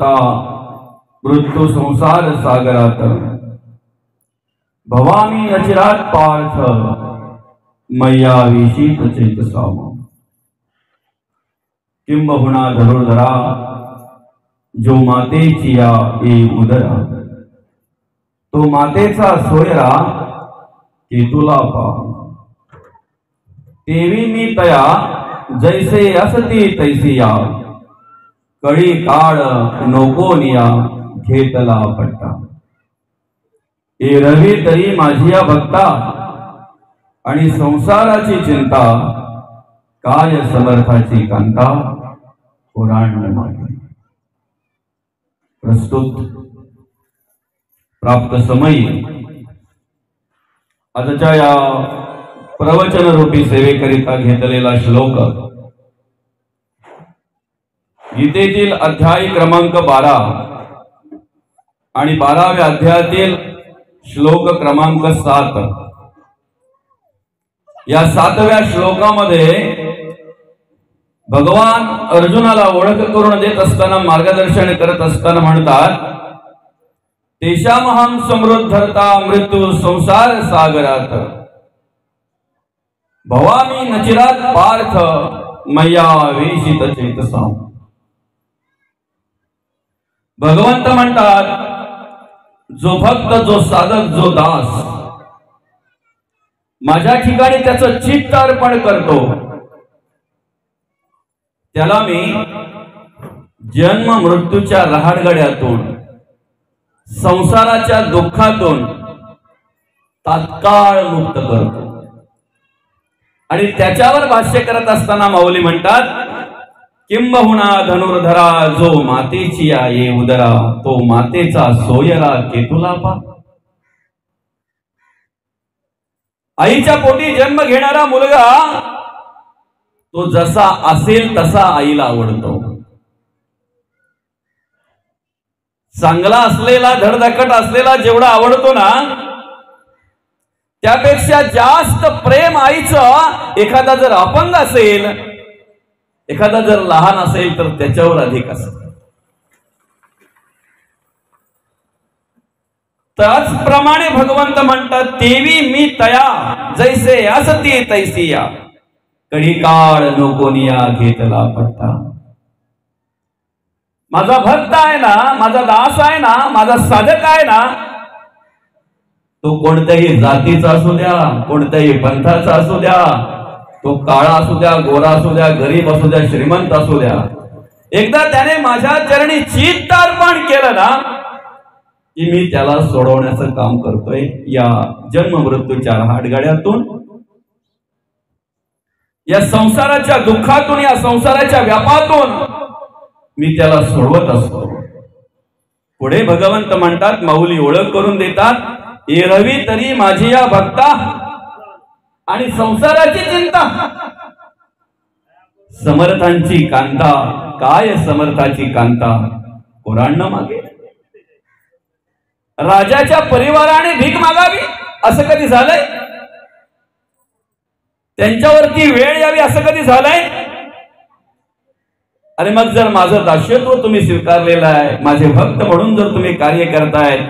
धरता मृत्यू संसार सागरात भवामी अचिरात पार्थ मैया विशीत चैतसाम किंबहुना धनुर्धरा जो मातेची या ये उदरा तो मातेचा सोयरा केतुला पा तेवी मी तया जैसे असती तैसी या कळी काळ नोकोनिया घेतला पट्टा ए रवी तरी माझी या भक्ता आणि संसाराची चिंता काय समर्थाची कांता पुराण मागे प्रस्तुत प्राप्त समयी आजच्या या प्रवचन रूपी सेवेकरिता घेतलेला श्लोक गीतेतील अध्याय क्रमांक 12 आणि 12व्या अध्यायातील श्लोक क्रमांक 7 या 7व्या श्लोकामध्ये भगवान अर्जुनाला ओळख करून देत असताना मार्गदर्शन करत असताना म्हणतात तेषामहं समृद्धरता मृत्यू संसार सागरात भवामी नचिरात पार्थ मैया वेशित चेतसा भगवंत म्हणतात जो भक्त जो साधक जो दास माझ्या ठिकाणी त्याचं चित्त अर्पण करतो त्याला मी जन्म मृत्यूच्या रहाडगड्यातून संसाराच्या दुःखातून तात्काळ मुक्त करतो आणि त्याच्यावर भाष्य करत असताना माऊली म्हणतात किंबहुना धनुर्धरा जो मातेची या ये उदरा तो मातेचा सोयरा केतुला पा आईच्या पोटी जन्म घेणारा मुलगा तो जसा असेल तसा आईला आवडतो चांगला असलेला धडधाकट असलेला जेवढा आवडतो ना त्यापेक्षा जास्त प्रेम आईचं एखादा जर अपंग असेल एखादा जर लहान असेल तर त्याच्यावर अधिक असत त्याचप्रमाणे भगवंत म्हणतात तेवी मी तया जैसे असती तैसी या कडी काळ नोकोनिया घेतला पट्टा माझा भक्त आहे ना माझा दास आहे ना माझा साधक आहे ना तो कोणत्याही जातीचा असू द्या कोणत्याही पंथाचा असू द्या तो काळा असू द्या गोरा असू द्या गरीब असू द्या श्रीमंत असू द्या एकदा त्याने माझ्या चरणी चित्त अर्पण केलं ना की मी त्याला सोडवण्याचं काम करतोय या जन्म मृत्यूच्या हाडगाड्यातून या संसाराच्या दुःखातून या संसाराच्या व्यापातून मी त्याला सोडवत असतो पुढे भगवंत म्हणतात माऊली ओळख करून देतात ए रवी तरी माझी या भक्ता आणि संसाराची चिंता समर्थांची कांता काय समर्थाची कांता पुराण मागे राजाच्या परिवाराने भीक मागावी असं कधी झालंय त्यांच्यावरती वेळ यावी असं कधी झालंय अरे मग जर माझं दास्यत्व तुम्ही स्वीकारलेलं आहे माझे भक्त म्हणून जर तुम्ही कार्य करतायत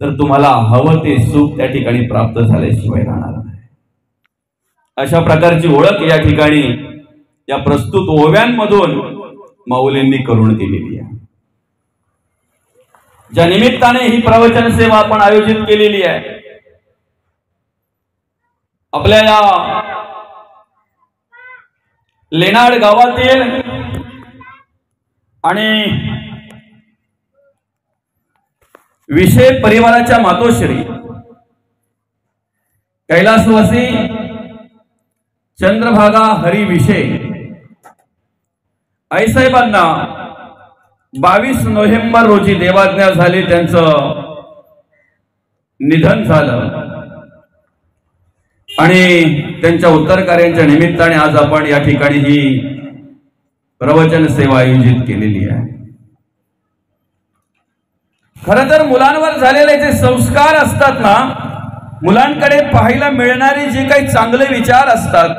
तर तुम्हाला हवं ते सुख त्या ठिकाणी प्राप्त झाल्याशिवाय राहणार नाही अशा प्रकारची ओळख या ठिकाणी या प्रस्तुत ओव्यांमधून माऊलींनी करून दिलेली आहे ज्या निमित्ताने ही प्रवचन सेवा आपण आयोजित केलेली आहे आपल्या या लेनाड गावातील आणि विषय परिवाराच्या मातोश्री कैलासवासी चंद्रभागा हरी विषय आईसाहेबांना 22 नोव्हेंबर रोजी देवाज्ञा झाली त्यांचं निधन झालं आणि त्यांच्या उत्तर कार्यांच्या निमित्ताने आज आपण या ठिकाणी ही प्रवचन सेवा आयोजित केलेली आहे खरं तर मुलांवर झालेले जे संस्कार असतात ना मुलांकडे पाहायला मिळणारे जे काही चांगले विचार असतात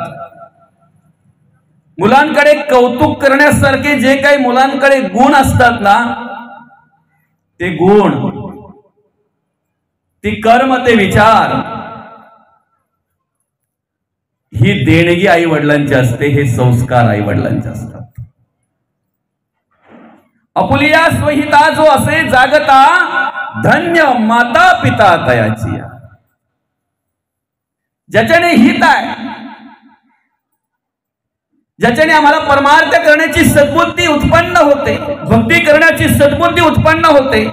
मुलांकडे कौतुक करण्यासारखे जे काही मुलांकडे गुण असतात ना, ते गुण, ती कर्म, ते विचार, ही देणगी आई वडिलांची असते, हे संस्कार आई वडिलांचे असतात. आपुलिया स्वहिता जो असे जागता, धन्य माता पिता तयाची. ज्याच्याने हित आहे, ज्याच्याने आम्हाला परमार्थ करण्याची सद्बुद्धी उत्पन्न होते, भक्ती करण्याची सद्बुद्धी उत्पन्न होते,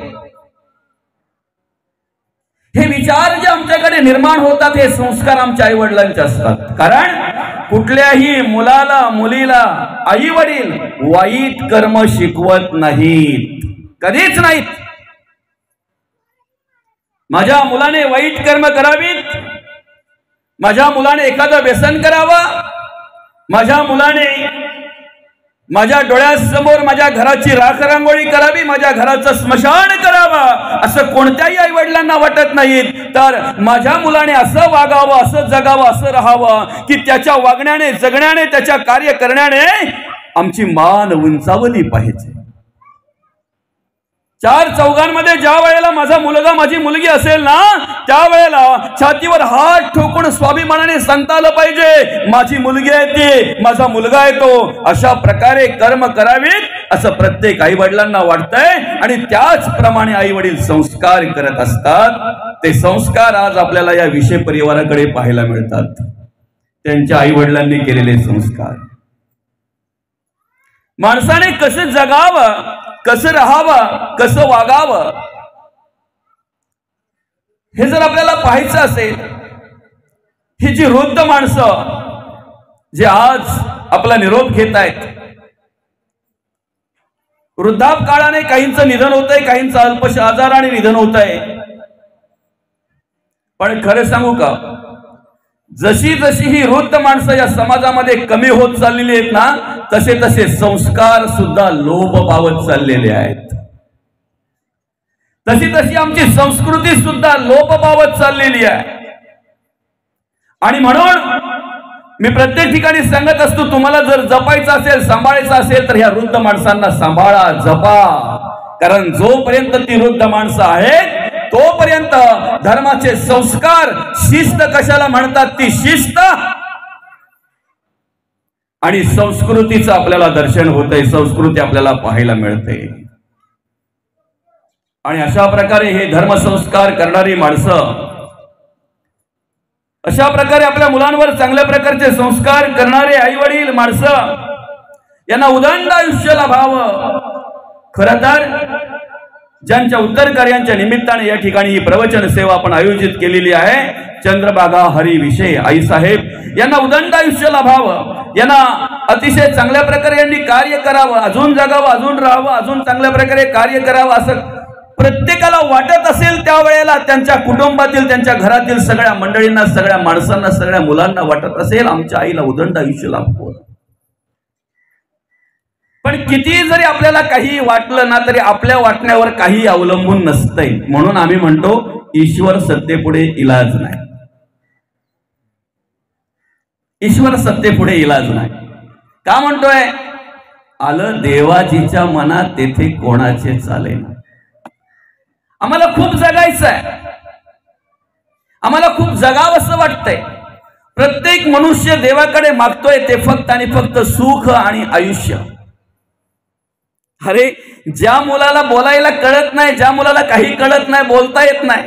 हे विचार जे आमच्याकडे निर्माण होतात, हे संस्कार आमच्या आई वडिलांचे असतात. कारण कुठल्याही मुलाला मुलीला आई वडील वाईट कर्म शिकवत नाहीत, कधीच नाहीत. माझ्या मुलाने वाईट कर्म करावीत, माझ्या मुलाने एखादं व्यसन करावं, माझ्या मुलाने माझ्या डोळ्यासमोर माझ्या घराची राख रांगोळी करावी, माझ्या घराचं स्मशान करावं, असं कोणत्याही आई वडिलांना वाटत नाहीत. तर माझ्या मुलाने असं वागावं, असं जगावं, असं राहावं की त्याच्या वागण्याने, जगण्याने, त्याच्या कार्य करण्याने आमची मान उंचावली पाहिजे. चार चौघांमध्ये ज्या वेळेला माझा मुलगा माझी मुलगी असेल ना, त्यावेळेला छातीवर हात ठोकून स्वाभिमानाने सांगता आलं पाहिजे, माझी मुलगी आहे ती, माझा मुलगा आहे तो. अशा प्रकारे कर्म करावीत असं प्रत्येक आई वडिलांना वाटतंय, आणि त्याचप्रमाणे आई वडील संस्कार करत असतात. ते संस्कार आज आपल्याला या विषय परिवाराकडे पाहायला मिळतात, त्यांच्या आई वडिलांनी केलेले संस्कार. माणसाने कसं जगावं, कसं राहावं, कसं वागावं, हे जर आपल्याला पाहायचं असेल, ही जी वृद्ध माणसं जे आज आपला निरोप घेत आहेत, वृद्धापकाळाने काहींचं निधन होतंय, काहींचं अल्पशा आजाराने निधन होतंय. पण खरं सांगू का, जशी जशी ही वृद्ध माणसं या समाजामध्ये कमी होत चाललेली आहेत ना, तसे तसे संस्कार सुद्धा लोप पावत चाललेले आहेत. तशी तशी आमची संस्कृती सुद्धा लोप पावत चाललेली आहे. आणि म्हणून मी प्रत्येक ठिकाणी सांगत असतो, तुम्हाला जर जपायचं असेल, सांभाळायचं असेल, तर ह्या वृद्ध माणसांना सांभाळा, जपा. कारण जोपर्यंत ती वृद्ध माणसं आहेत तोपर्यंत धर्माचे संस्कार, शिस्त कशाला म्हणतात, ती शिस्त आणि संस्कृतीचं आपल्याला दर्शन होतंय, संस्कृती आपल्याला पाहायला मिळते. आणि अशा प्रकारे हे धर्मसंस्कार करणारी माणसं, अशा प्रकारे आपल्या मुलांवर चांगल्या प्रकारचे संस्कार करणारे आई वडील माणसं, यांना उदंड आयुष्य लाभावं. खरं तर ज्यांच्या उत्तर कार्यांच्या निमित्ताने या ठिकाणी ही प्रवचन सेवा आपण आयोजित केलेली आहे, चंद्रभागा हरी विषय आई साहेब यांना उदंड आयुष्य लाभावं, यांना अतिशय चांगल्या प्रकारे यांनी कार्य करावं, अजून जगावं, अजून राहावं, अजून चांगल्या प्रकारे कार्य करावं, असं प्रत्येकाला वाटत असेल त्यावेळेला, त्यांच्या कुटुंबातील, त्यांच्या घरातील सगळ्या मंडळींना, सगळ्या माणसांना, सगळ्या मुलांना वाटत असेल, आमच्या आईला उदंड आयुष्य लाभावं. पण किती जरी आपल्याला काही वाटलं ना, तरी आपल्या वाटण्यावर काही अवलंबून नसतंय. म्हणून आम्ही म्हणतो, ईश्वर सत्तेपुढे इलाज नाही, ईश्वर सत्तेपुढे इलाज नाही. का म्हणतोय? आलं देवाजीच्या मनात तेथे कोणाचे चालेना. आम्हाला खूप जगायचं आहे, आम्हाला खूप जगावं असं वाटतंय. प्रत्येक मनुष्य देवाकडे मागतोय ते फक्त आणि फक्त सुख आणि आयुष्य. अरे, ज्या मुलाला बोलायला कळत नाही, ज्या मुलाला काही कळत नाही, बोलता येत नाही,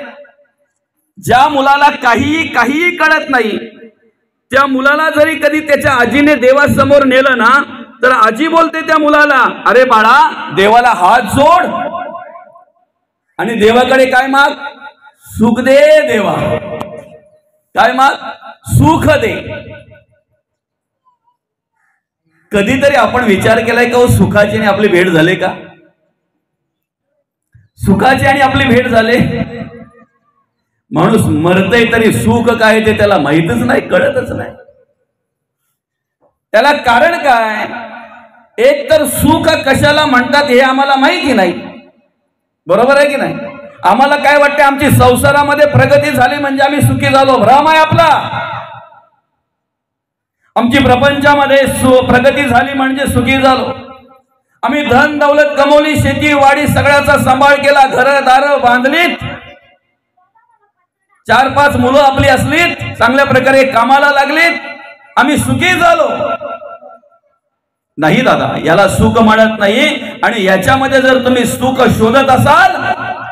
ज्या मुलाला काहीही कळत नाही, त्या मुलाला जरी कधी त्याच्या आजीने देवासमोर नेलं ना, तर आजी बोलते त्या मुलाला, अरे बाळा, देवाला हात जोड आणि देवाकडे काय माग? सुख दे देवा. काय माग? सुख दे. कधीतरी आपण विचार केलाय का, सुखाची आणि आपली भेट झाले का? सुखाची आणि आपली भेट झाले? माणूस मरतय तरी सुख काय ते त्याला माहितच नाही, कळतच नाही. त्याला कारण काय? एक तर सुख कशाला म्हणतात हे आम्हाला माहिती नाही, बरोबर आहे की नाही? आम्हाला काय वाटतं, आमची संसारामध्ये प्रगती झाली म्हणजे आम्ही सुखी झालो, भ्रम आहे आपला. आमची प्रपंचामध्ये प्रगती झाली म्हणजे सुखी झालो. आम्ही धन दौलत कमवली, शेती वाडी सगळ्याचा सांभाळ केला, घरदार बांधलीत, 4-5 मुलं आपली असलीत, चांगल्या प्रकारे कामाला लागलीत, आम्ही सुखी झालो. नाही दादा, याला सुख म्हणत नाही. आणि याच्यामध्ये जर तुम्ही सुख शोधत असाल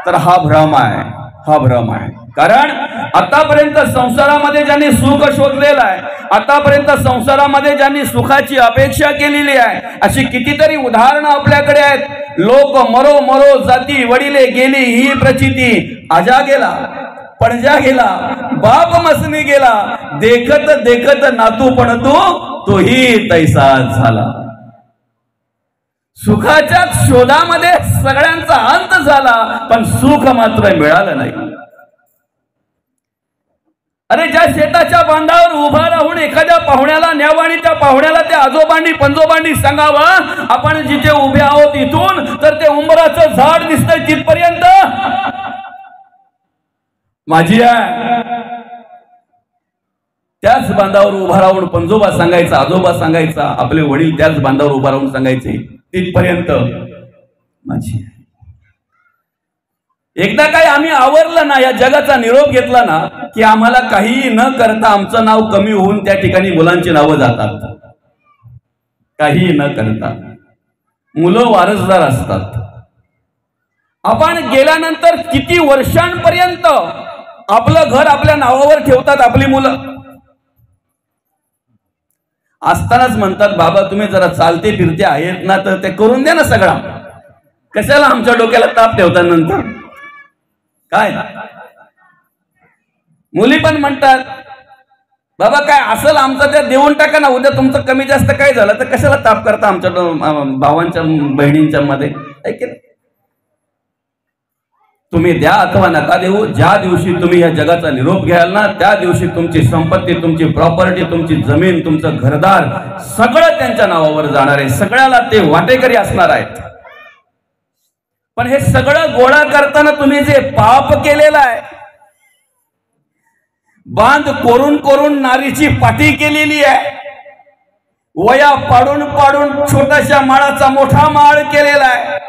तर हा भ्रम आहे, हा भ्रम आहे. कारण आतापर्यंत संसारामध्ये ज्यांनी सुख शोधलेलं आहे, आतापर्यंत संसारामध्ये ज्यांनी सुखाची अपेक्षा केलेली आहे, अशी कितीतरी उदाहरणं आपल्याकडे आहेत. लोक मरो मरो जाती वडिले गेली ही प्रचिती, आजा गेला पणजा गेला बाप मसनी गेला, देखत देखत नातू पण तोही तैसाच झाला. सुखाच्या शोधामध्ये सगळ्यांचा अंत झाला, पण सुख मात्र मिळालं नाही. अरे ज्या शेताच्या बांधावर उभा राहून एखाद्या पाहुण्याला न्यावं आणि त्या पाहुण्याला त्या आजोबांनी पंजोबांनी सांगावं, आपण जिथे उभे आहोत इथून तर ते उंबराचं झाड दिसतंय तिथपर्यंत माझी आहे. त्याच बांधावर उभा राहून पंजोबा सांगायचा, आजोबा सांगायचा, आपले वडील त्याच बांधावर उभा राहून सांगायचे तिथपर्यंत माझी आहे. एकदा काय आम्ही आवरलं ना, या जगाचा निरोप घेतला ना, की आम्हाला काही न करता आमचं नाव कमी होऊन त्या ठिकाणी मुलांची नावं जातात. काही न करता मुलं वारसदार असतात. आपण गेल्यानंतर किती वर्षांपर्यंत आपलं घर आपल्या नावावर ठेवतात आपली मुलं. असतानाच म्हणतात, बाबा तुम्ही जरा चालते फिरते आहेत ना, तर ते करून द्या ना सगळा, कशाला आमच्या डोक्याला ताप ठेवतात नंतर. काय मुली पण म्हणतात, बाबा काय असेल आमचं त्या देऊन टाका ना, उद्या तुमचं कमी जास्त काय झालं तर कशाला ताप करता आमच्या भावांच्या बहिणींच्या मध्ये. तुम्ही द्या अथवा नका देऊ, ज्या दिवशी तुम्ही या जगाचा निरोप घ्याल ना, त्या दिवशी तुमची संपत्ती, तुमची प्रॉपर्टी, तुमची जमीन, तुमचं घरदार सगळं त्यांच्या नावावर जाणार आहे. सगळ्याला ते वाटेकरी असणार आहेत. पण हे सगळं गोळा करताना तुम्ही जे पाप केलेलं आहे, बांध कोरून कोरून नारीची पाठी केलेली आहे, वया पाडून पाडून छोट्याशा माळाचा मोठा माळ केलेला आहे,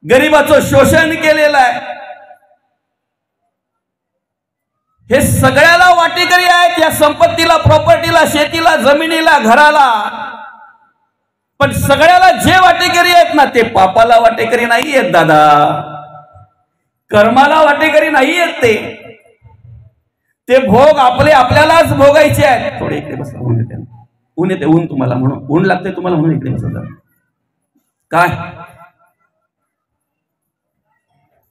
गरिबाचं शोषण केलेलं आहे, हे सगळ्याला वाटेकरी आहेत, या संपत्तीला, प्रॉपर्टीला, शेतीला, जमिनीला, घराला. पण सगळ्याला जे वाटेकरी आहेत ना, ते पापाला वाटेकरी नाही आहेत दादा, कर्माला वाटेकरी नाही आहेत. ते भोग आपले आपल्यालाच भोगायचे आहेत. थोडे इकडे बसा, ऊन येते, ऊन येते, ऊन तुम्हाला म्हणून, ऊन लागते तुम्हाला म्हणून इकडे बसा. काय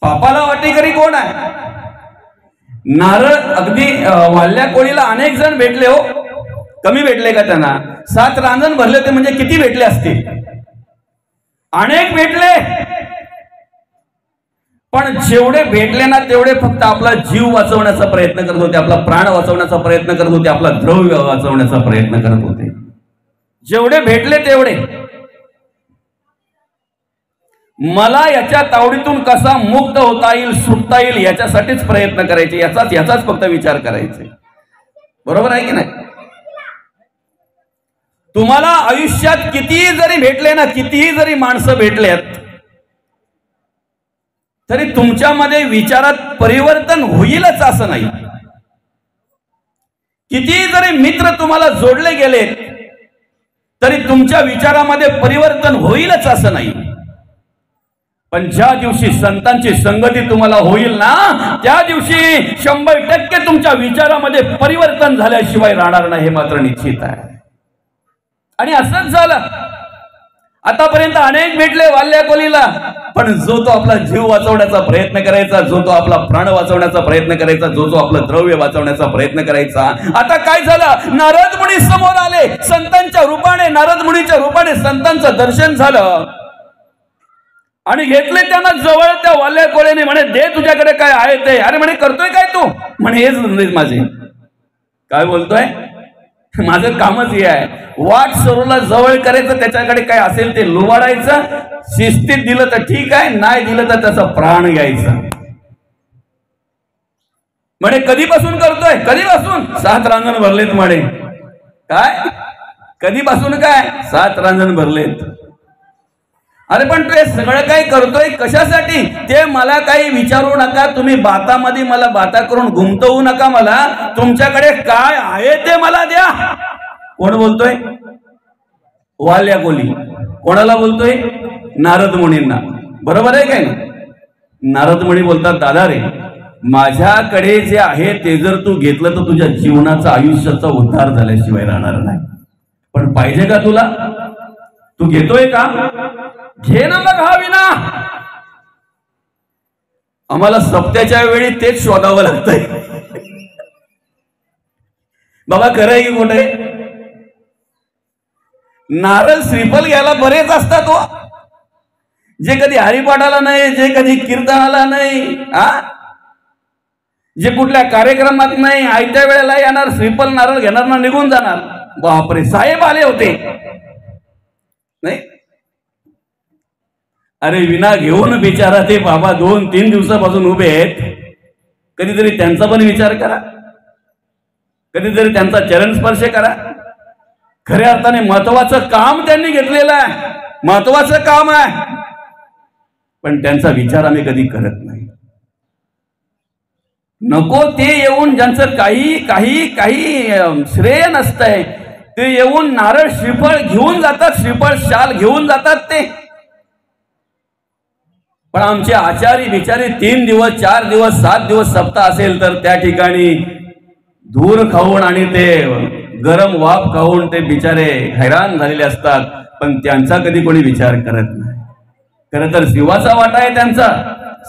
पापाला वाटेकरी कोण आहे? नारळ अगदी वाल्या कोळीला अनेक जण भेटले हो, कमी भेटले का त्यांना? 7 रांजण भरले होते म्हणजे किती भेटले असतील? अनेक भेटले. पण जेवढे भेटले ना तेवढे फक्त आपला जीव वाचवण्याचा प्रयत्न करत होते, आपला प्राण वाचवण्याचा प्रयत्न करत होते, आपला द्रव्य वाचवण्याचा प्रयत्न करत होते. जेवढे भेटले तेवढे मला याच्या तावडीतून कसा मुक्त होता येईल, सुटता येईल याच्यासाठीच प्रयत्न करायचे, याचाच फक्त विचार करायचे. बरोबर आहे की नाही? तुम्हाला आयुष्यात कितीही जरी भेटले ना, कितीही जरी माणसं भेटलेत, तरी तुमच्यामध्ये विचारात परिवर्तन होईलच असं नाही. कितीही जरी मित्र तुम्हाला जोडले गेले तरी तुमच्या विचारामध्ये परिवर्तन होईलच असं नाही. पण ज्या दिवशी संतांची संगती तुम्हाला होईल ना, त्या दिवशी 100% तुमच्या विचारामध्ये परिवर्तन झाल्याशिवाय राहणार नाही, हे मात्र निश्चित आहे. आणि असंच झालं. आतापर्यंत अनेक भेटले वाल्या कोलीला, पण जो तो आपला जीव वाचवण्याचा प्रयत्न करायचा, जो तो आपला प्राण वाचवण्याचा प्रयत्न करायचा, जो तो आपलं द्रव्य वाचवण्याचा प्रयत्न करायचा. आता काय झालं? नारद मुनी समोर आले, संतांच्या रूपाने, नारद मुनीच्या रूपाने संतांचं दर्शन झालं आणि घेतले त्यांना जवळ. त्या वाल्या कोळ्याने म्हणे, दे तुझ्याकडे काय आहे ते. अरे म्हणे, करतोय काय तू? म्हणे, हेच धंदे माझे. काय बोलतोय? माझं कामच हे आहे, वाट सरूला जवळ करायचं, त्याच्याकडे काय असेल ते लुबाडायचं, शिस्तीत दिलं तर ठीक आहे, नाही दिलं तर त्याचा प्राण घ्यायचा. म्हणे, कधीपासून करतोय? कधीपासून? 7 रांजण भरलेत म्हणे. काय कधीपासून काय 7 रांजण भरलेत. अरे पण तू हे सगळं काही करतोय कशासाठी ते मला काही विचारू नका. तुम्ही बातामध्ये मला बाता करून घुमतवू नका. मला तुमच्याकडे काय आहे ते मला द्या. कोण बोलतोय? वाल्या कोली. कोणाला बोलतोय? नारद मुनींना. बरोबर आहे काय? नारद मुनी बोलतात, दादा रे, माझ्याकडे जे आहे ते जर तू घेतलं तर तुझ्या जीवनाचा आयुष्याचा उद्धार झाल्याशिवाय राहणार नाही. पण पाहिजे का तुला? तू घेतोय का? घे ना मग हा विना. आम्हाला सप्त्याच्या वेळी तेच शोधावं लागतंय. बाबा खरं आहे की खोटं आहे? नारळ श्रीफल घ्यायला बरेच असतात हो. जे कधी हरिपाठाला नाही, जे कधी कीर्तनाला नाही, जे कुठल्या कार्यक्रमात नाही, आयत्या वेळेला येणार, श्रीफल नारळ घेणार ना निघून जाणार. बापरे, साहेब आले होते नाही. अरे विना घेऊन बिचारा ते बाबा 2-3 दिवसापासून उभे आहेत. कधीतरी त्यांचा पण विचार करा, कधीतरी त्यांचा चरण स्पर्श करा. खऱ्या अर्थाने महत्वाचं काम त्यांनी घेतलेलं आहे, महत्वाचं काम आहे, पण त्यांचा विचार आम्ही कधी करत नाही. नको ते येऊन ज्यांचं काही काही काही श्रेय नसतंय ते येऊन नारळ श्रीफळ घेऊन जातात, श्रीफळ शाल घेऊन जातात ते. पण आमचे आचारी बिचारी 3 दिवस 4 दिवस 7 दिवस सप्ताह असेल तर त्या ठिकाणी धूर खाऊन आणि ते गरम वाफ खाऊन ते बिचारे हैराण झालेले असतात. पण त्यांचा कधी कोणी विचार करत नाही. खरं तर जीवाचा वाटा आहे त्यांचा.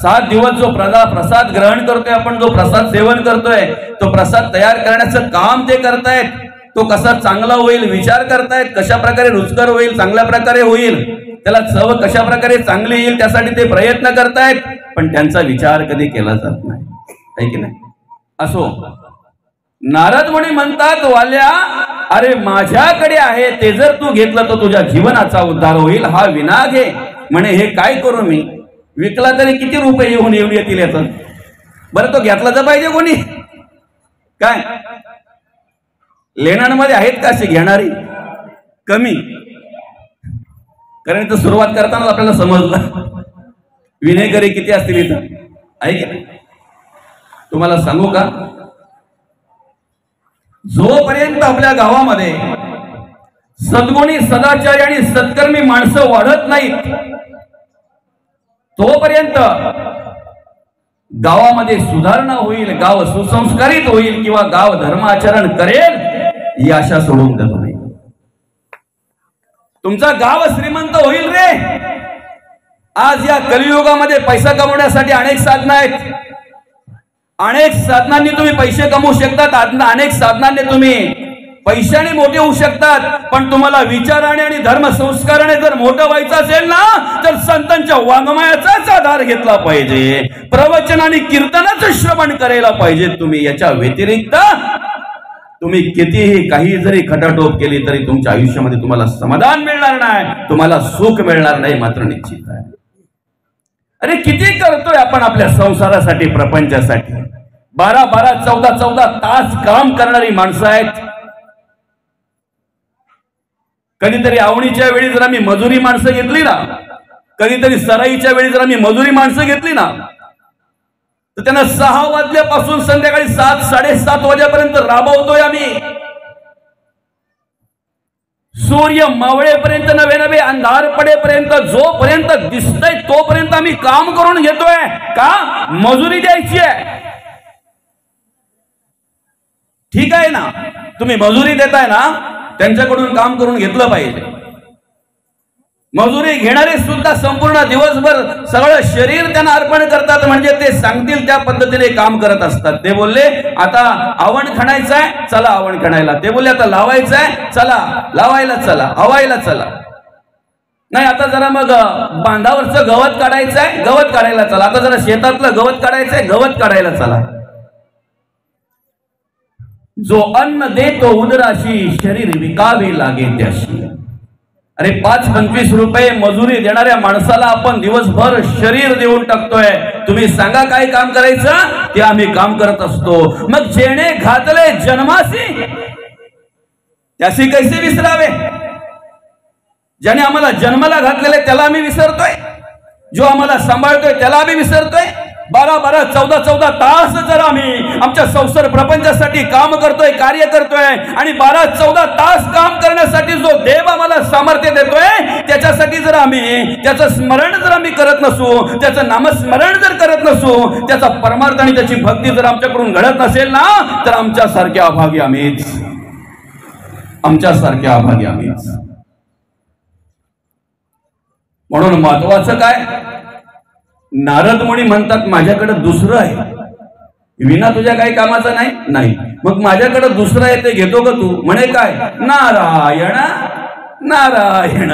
7 दिवस जो प्रसाद ग्रहण करतोय आपण, जो प्रसाद सेवन करतोय, तो प्रसाद तयार करण्याचं काम ते करतायत. तो कसा चांगला होईल विचार करतायत, कशा प्रकारे रुचकर होईल, चांगल्या प्रकारे होईल, त्याला चव कशा प्रकारे चांगली येईल त्यासाठी ते प्रयत्न करतायत. पण त्यांचा विचार कधी केला जात नाही, आहे की नाही? असो, नारद मुनी म्हणतात, वाल्या अरे माझ्याकडे आहे ते जर तू घेतलं तर तुझ्या जीवनाचा उद्धार होईल. हा विना घे. म्हणे हे काय करू मी? विकला तरी किती रुपये येऊन येतील याच? बरं तो घेतला तर पाहिजे कोणी. काय लेण्यांमध्ये आहेत का अशी घेणारी? कमी. कारण इथं सुरुवात करताना आपल्याला समजलं विनेकरी किती असतील इथं, आहे की नाही? तुम्हाला सांगू का, जोपर्यंत आपल्या गावामध्ये सद्गुणी सदाचारी आणि सत्कर्मी माणसं वाढत नाहीत तोपर्यंत गावामध्ये सुधारणा होईल, गाव सुसंस्कारित होईल किंवा गाव धर्माचरण करेल ही आशा सोडून देतो नाही. तुमचा गाव श्रीमंत होईल रे. आज या कलियुगामध्ये पैसा कमवण्यासाठी अनेक साधनं आहेत. अनेक साधनांनी तुम्ही पैसे कमवू शकतात, अनेक साधनांनी तुम्ही पैशाने मोठे होऊ शकतात. पण तुम्हाला विचाराने आणि धर्म संस्काराने जर मोठं व्हायचं असेल ना तर संतांच्या वाङ्मयाचाच आधार घेतला पाहिजे, प्रवचन आणि कीर्तनाचं श्रवण करायला पाहिजे तुम्ही. याच्या व्यतिरिक्त तुम्ही कितीही काही जरी खटाटोप केली तरी तुमच्या आयुष्यामध्ये तुम्हाला समाधान मिळणार नाही, तुम्हाला सुख मिळणार नाही, मात्र निश्चित आहे. अरे किती करतोय आपण आपल्या संसारासाठी, प्रपंचासाठी. 12-12, 14-14 तास काम करणारी माणसं आहेत. कधीतरी आवणीच्या वेळी जर आम्ही मजुरी माणसं घेतली ना, कधीतरी सराईच्या वेळी जर आम्ही मजुरी माणसं घेतली ना, तर त्यांना 6 वाजल्यापासून संध्याकाळी 7-7:30 वाजेपर्यंत राबवतोय आम्ही. सूर्य मावळेपर्यंत, नवे अंधार पडेपर्यंत, जोपर्यंत दिसतंय तोपर्यंत आम्ही काम करून घेतोय. का? मजुरी द्यायची आहे. ठीक आहे ना, तुम्ही मजुरी देताय ना, त्यांच्याकडून काम करून घेतलं पाहिजे. मजुरी घेणारे सुद्धा संपूर्ण दिवसभर सगळं शरीर त्यांना अर्पण करतात, म्हणजे ते सांगतील त्या पद्धतीने काम करत असतात. ते बोलले आता आवण खणायचंय, चला आवण खणायला. ते बोलले आता लावायचंय, चला लावायला, चला हवायला चला. नाही आता जरा मग बांधावरचं गवत काढायचंय, गवत काढायला चला. आता जरा शेतातलं गवत काढायचंय, गवत काढायला चला. जो अन्न देतो उदराशी, शरीर विकावे लागे त्याशी. अरे 5-25 रुपये मजुरी देणाऱ्या माणसाला आपण दिवसभर शरीर देऊन टाकतोय. तुम्ही सांगा काय काम करायचं ते आम्ही काम करत असतो. मग जेणे घातले जन्मासी त्याशी कैसे विसरावे? ज्याने आम्हाला जन्माला घातलेले त्याला आम्ही विसरतोय, जो आम्हाला सांभाळतोय त्याला आम्ही विसरतोय. 12-12, 14-14 तास जर आम्ही आमच्या संसार प्रपंचासाठी काम करतोय, कार्य करतोय, आणि 12-14 तास काम करण्यासाठी जो देव आम्हाला सामर्थ्य देतोय, त्याच्यासाठी जर आम्ही त्याचं स्मरण जर आम्ही करत नसू, त्याचं नामस्मरण जर करत नसू, त्याचा परमार्थ आणि त्याची भक्ती जर आमच्याकडून घडत नसेल ना, तर आमच्यासारख्या अभागी आम्हीच, आमच्यासारख्या अभागी आम्हीच. म्हणून महत्वाचं काय? नारद मुनी म्हणतात माझ्याकडे दुसरं आहे, विना तुझ्या काही कामाचं नाही. नाही, मग माझ्याकडे दुसरं आहे ते घेतो का तू? म्हणे काय? नारायण नारायण,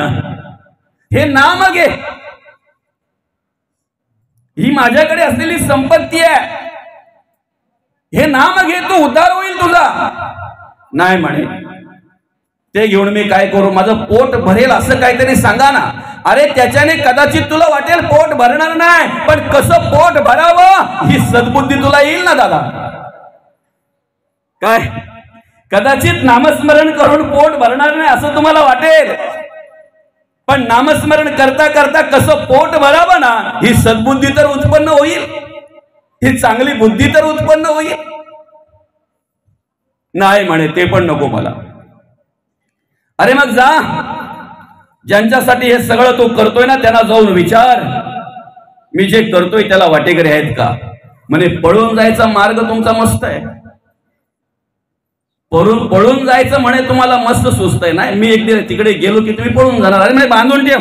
हे नाम घे, ही माझ्याकडे असलेली संपत्ती आहे, हे नाम घे, तू उद्धार होईल तुझा. नाही म्हणे, ते घेऊन मी काय करू? माझं पोट भरेल असं काहीतरी सांगा ना. अरे त्याच्याने कदाचित तुला वाटेल पोट भरणार नाही, पण कसं पोट भरावं ही सद्बुद्धी तुला येईल ना दादा. काय कदाचित नामस्मरण करून पोट भरणार नाही असं तुम्हाला वाटेल, पण नामस्मरण करता करता कसं पोट भरावं ना ही सद्बुद्धी तर उत्पन्न होईल, ही चांगली बुद्धी तर उत्पन्न होईल. नाही म्हणे, ते पण नको मला. अरे मग जा, ज्यांच्यासाठी हे सगळं तू करतोय ना त्यांना जाऊन विचार, मी जे करतोय त्याला वाटेकरी आहेत का? म्हणे पळून जायचा मार्ग तुमचा मस्त आहे, पळून जायचं म्हणे तुम्हाला मस्त सुचत आहे. नाही, मी एक तिकडे गेलो की तुम्ही पळून जाणार. अरे म्हणे बांधून ठेव,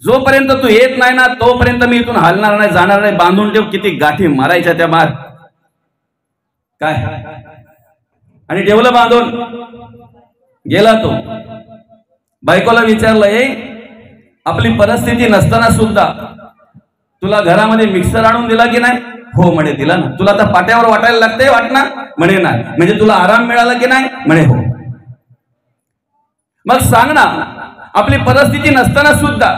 जोपर्यंत तू येत नाही ना तोपर्यंत मी इथून हलणार नाही, जाणार नाही. बांधून ठेव. किती गाठी मारायच्या त्या मार काय, आणि ठेवलं बांधून. गेला तो, बायकोला विचारलं, ए आपली परिस्थिती नसताना सुद्धा तुला घरामध्ये मिक्सर आणून दिला की नाही? हो म्हणे दिला ना. तुला आता पाट्यावर वाटायला लागतंय वाटणार? म्हणे नाही. म्हणजे तुला आराम मिळाला की नाही? म्हणे हो. मग सांग ना, आपली परिस्थिती नसताना सुद्धा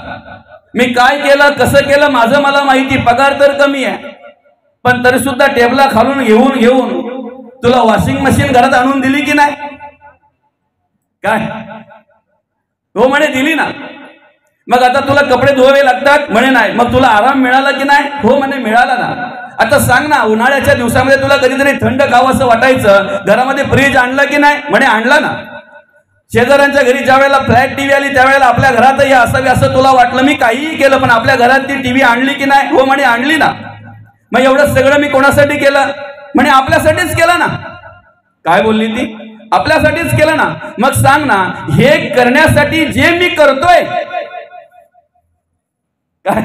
मी काय केलं, कसं केलं माझं मला माहिती. पगार तर कमी आहे, पण तरी सुद्धा टेबला खालून घेऊन तुला वॉशिंग मशीन घरात आणून दिली की नाही? काय? हो म्हणे दिली ना. मग आता तुला कपडे धुवावे लागतात? म्हणे नाही. मग तुला आराम मिळाला की नाही? हो म्हणे मिळाला ना. आता सांग ना, उन्हाळ्याच्या दिवसामध्ये तुला कधीतरी थंड खावंसं वाटायचं, घरामध्ये फ्रीज आणला की नाही? म्हणे आणला ना. शेजाऱ्यांच्या घरी ज्या वेळेला फ्लॅट टीव्ही आली त्यावेळेला आपल्या घरातही असावी असं तुला वाटलं, मी काहीही केलं पण आपल्या घरात ती टीव्ही आणली की नाही? हो म्हणे आणली ना. मग एवढं सगळं मी कोणासाठी केलं? म्हणे आपल्यासाठीच केलं ना. काय बोलली ती? आपल्यासाठीच केलं ना. मग सांग ना, हे करण्यासाठी जे मी करतोय काय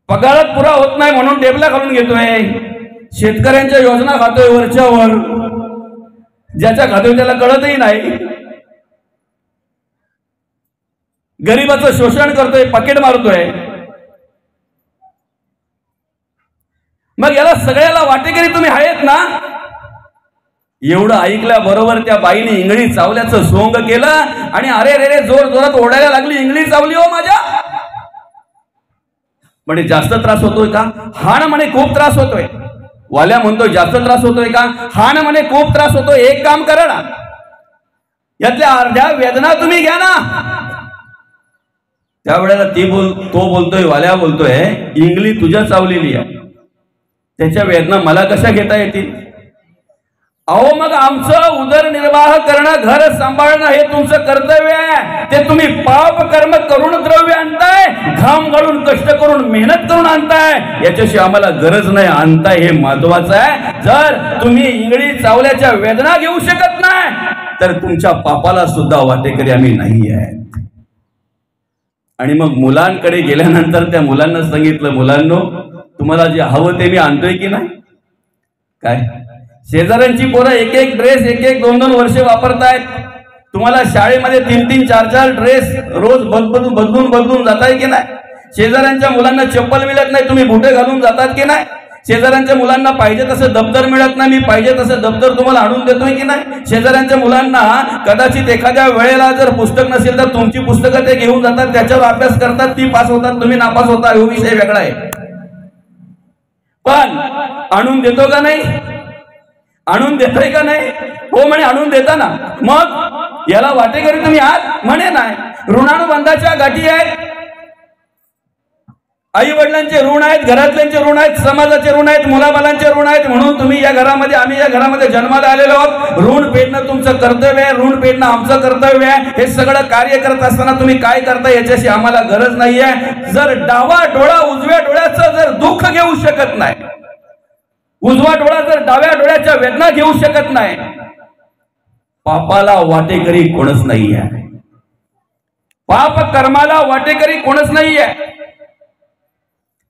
पगारात पुरा होत नाही म्हणून टेबला घालून घेतोय, शेतकऱ्यांच्या योजना खातोय वरच्यावर, ज्याच्या खातोय त्याला कळतही नाही, गरीबाचं शोषण करतोय, पाकिट मारतोय. मग याला सगळ्याला वाटेकरी तुम्ही आहेत ना. एवढं ऐकल्याबरोबर त्या बाईने इंगळी चावल्याचं सोंग केलं आणि अरे रे रे जोर जोरात ओढायला लागली. इंगळी चावली हो माझ्या. म्हणे जास्त त्रास होतोय का? हा ना म्हणे खूप त्रास होतोय. वाल्या म्हणतोय जास्त त्रास होतोय का? हा ना म्हणे खूप त्रास होतोय. एक काम करा ना, यातल्या अर्ध्या वेदना तुम्ही घ्या ना. त्यावेळेला तो बोलतोय, वाल्या बोलतोय, इंगळी तुझ्या चावलेली आहे, त्याच्या वेदना मला कशा घेता येतील? अहो मग आमचं उदरनिर्वाह करणं, घर सांभाळणं हे तुमचं कर्तव्य आहे. ते तुम्ही पाप कर्म करून द्रव्य आणताय, घाम गाळून कष्ट करून मेहनत करून आणताय. याच्याशी आम्हाला गरज नाही, आणताय हे महत्वाचं आहे. जर तुम्ही इंगळी चावल्याच्या वेदना घेऊ शकत नाही तर तुमच्या पापाला सुद्धा वाटेकरी आम्ही नाही आहेत. आणि मग मुलांकडे गेल्यानंतर त्या मुलांना सांगितलं, मुलांनो तुम्हाला जे हवं ते मी आणतोय की नाही? काय शेजाऱ्यांची पोरं एक ड्रेस 1-2 वर्ष वापरतायत, तुम्हाला शाळेमध्ये 3-3, 4-4 ड्रेस रोज बदलून जाताय की नाही? शेजाऱ्यांच्या मुलांना चप्पल मिळत नाही, तुम्ही बुटे घालून जातात की नाही? शेजाऱ्यांच्या मुलांना पाहिजे तसं दप्तर मिळत नाही, मी पाहिजे तसं दप्तर तुम्हाला आणून देतोय की नाही? शेजाऱ्यांच्या मुलांना कदाचित एखाद्या वेळेला जर पुस्तक नसेल तर तुमची पुस्तकं ते घेऊन जातात, त्याच्यावर अभ्यास करतात, ती पास होतात, तुम्ही नापास होता, हा विषय वेगळा आहे. पण आणून देतो का नाही? आणून देताय का नाही? हो म्हणे आणून देता ना. मग याला वाटेकरी तुम्ही आहात? म्हणे नाही. ऋणानुबंधाच्या गाठी आहेत, आई वडिलांचे ऋण आहेत, घरातल्यांचे ऋण आहेत, समाजाचे ऋण आहेत, मुलाबालांचे ऋण आहेत. म्हणून तुम्ही या घरामध्ये, आम्ही या घरामध्ये जन्माला आलेलो आहोत. ऋण फेडणं तुमचं कर्तव्य आहे, ऋण फेडणं आमचं कर्तव्य आहे. हे सगळं कार्य करत असताना तुम्ही काय करता याच्याशी आम्हाला गरज नाहीये. जर डावा डोळा उजव्या डोळ्याचं जर दुःख घेऊ शकत नाही, उजवा डोळा जर डाव्या डोळ्याच्या वेदना घेऊ शकत नाही, पापाला वाटेकरी कोणच नाहीये. पाप कर्माला वाटेकरी कोणच नाहीये.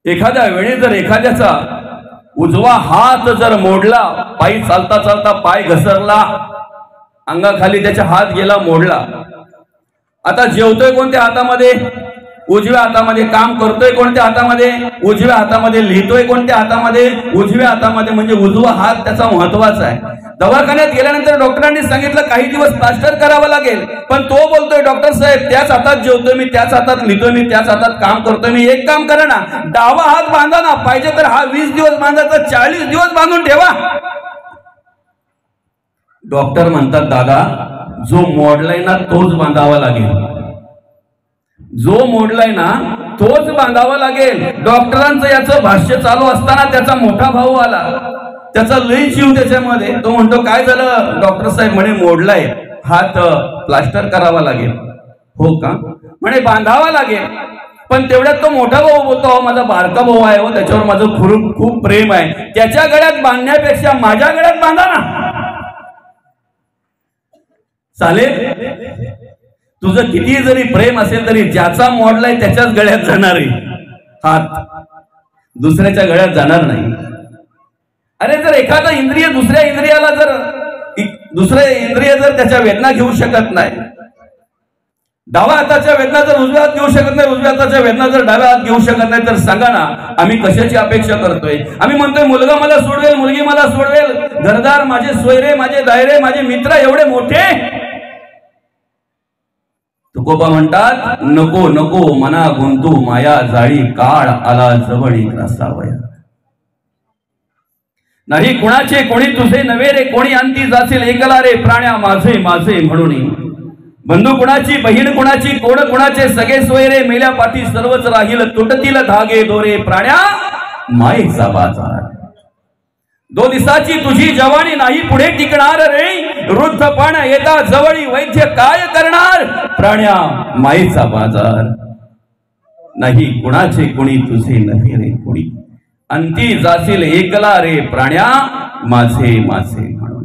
एखाद्या वेळी जर एखाद्याचा उजवा हात जर मोडला, पायी चालता चालता पाय घसरला, अंगाखाली त्याचा हात गेला, मोडला. आता जेवतोय कोणत्या हातामध्ये? उजव्या हातामध्ये. काम करतोय कोणत्या हातामध्ये? उजव्या हातामध्ये. लिहितोय कोणत्या हातामध्ये? उजव्या हातामध्ये. म्हणजे उजवा हात त्याचा महत्वाचा आहे. दवाखान्यात गेल्यानंतर डॉक्टरांनी सांगितलं काही दिवस प्लास्टर करावं लागेल, पण तो बोलतोय डॉक्टर साहेब त्याच हातात जेवतोय मी, त्याच हातात लिहितोय मी, त्याच हातात काम करतोय मी. एक काम करा ना, डावा हात बांधा ना, पाहिजे तर हा 20 दिवस बांधा तर 40 दिवस बांधून ठेवा. डॉक्टर म्हणतात दादा जो मोडलाय ना तोच बांधावा लागेल, जो मोडलाय ना तोच बांधावा लागेल. डॉक्टरांचं याचं भाष्य चालू असताना त्याचा मोठा भाऊ आला, त्याचा लई जीव त्याच्यामध्ये. तो म्हणतो काय झालं? डॉक्टर साहेब म्हणे मोडलाय हात, प्लास्टर करावा लागेल. हो का? म्हणे बांधावा लागेल. पण तेवढ्यात तो मोठा भाऊ बोलतो हो माझा बारका भाऊ आहे हो, त्याच्यावर माझं खूप प्रेम आहे, त्याच्या गळ्यात बांधण्यापेक्षा माझ्या गळ्यात बांधा ना. चालेल? तुझं किती जरी प्रेम असेल तरी ज्याचा मोडलाय त्याच्याच गळ्यात जाणार आहे हात, दुसऱ्याच्या गळ्यात जाणार नाही. अरे जर एखादा इंद्रिय दुसऱ्या इंद्रियाला जर, दुसरे इंद्रिय जर त्याच्या वेदना घेऊ शकत नाही, डाव्या हाताच्या वेदना जर उजव्या हात घेऊ शकत नाही, उजव्या हाताच्या वेदना जर डाव्या हात घेऊ शकत नाही, तर सांगा ना आम्ही कशाची अपेक्षा करतोय? आम्ही म्हणतोय मुलगा मला सोडवेल, मुलगी मला सोडवेल, घरदार माझे सोयरे, माझे दायरे, माझे मित्र एवढे मोठे. तुकोबा म्हणतात नको नको मना गुंतू माया जाळी, काळ आला जवळी रसावया. नाही कुणाचे कोणी तुझे नवे रे, कोणी अंती जाशील एकला रे प्राण्या माझे माझे म्हणून. बंधू कुणाची, बहीण कुणाची, कोण कुणाचे, सगळे सोयरे मेल्या पाठी सर्वच राहील, तुटतील धागे दोरे प्राण्या मायेचा बाजार. 2 दिवसाची तुझी जवानी नाही पुढे टिकणार रे, वृद्धपण येता जवळी वैद्य काय करणार प्राण्या मायेचा बाजार. नाही कुणाचे कोणी तुझे नव्हे रे, कोणी अंती जाशील एकला रे प्राण्या माझे माझे म्हणून.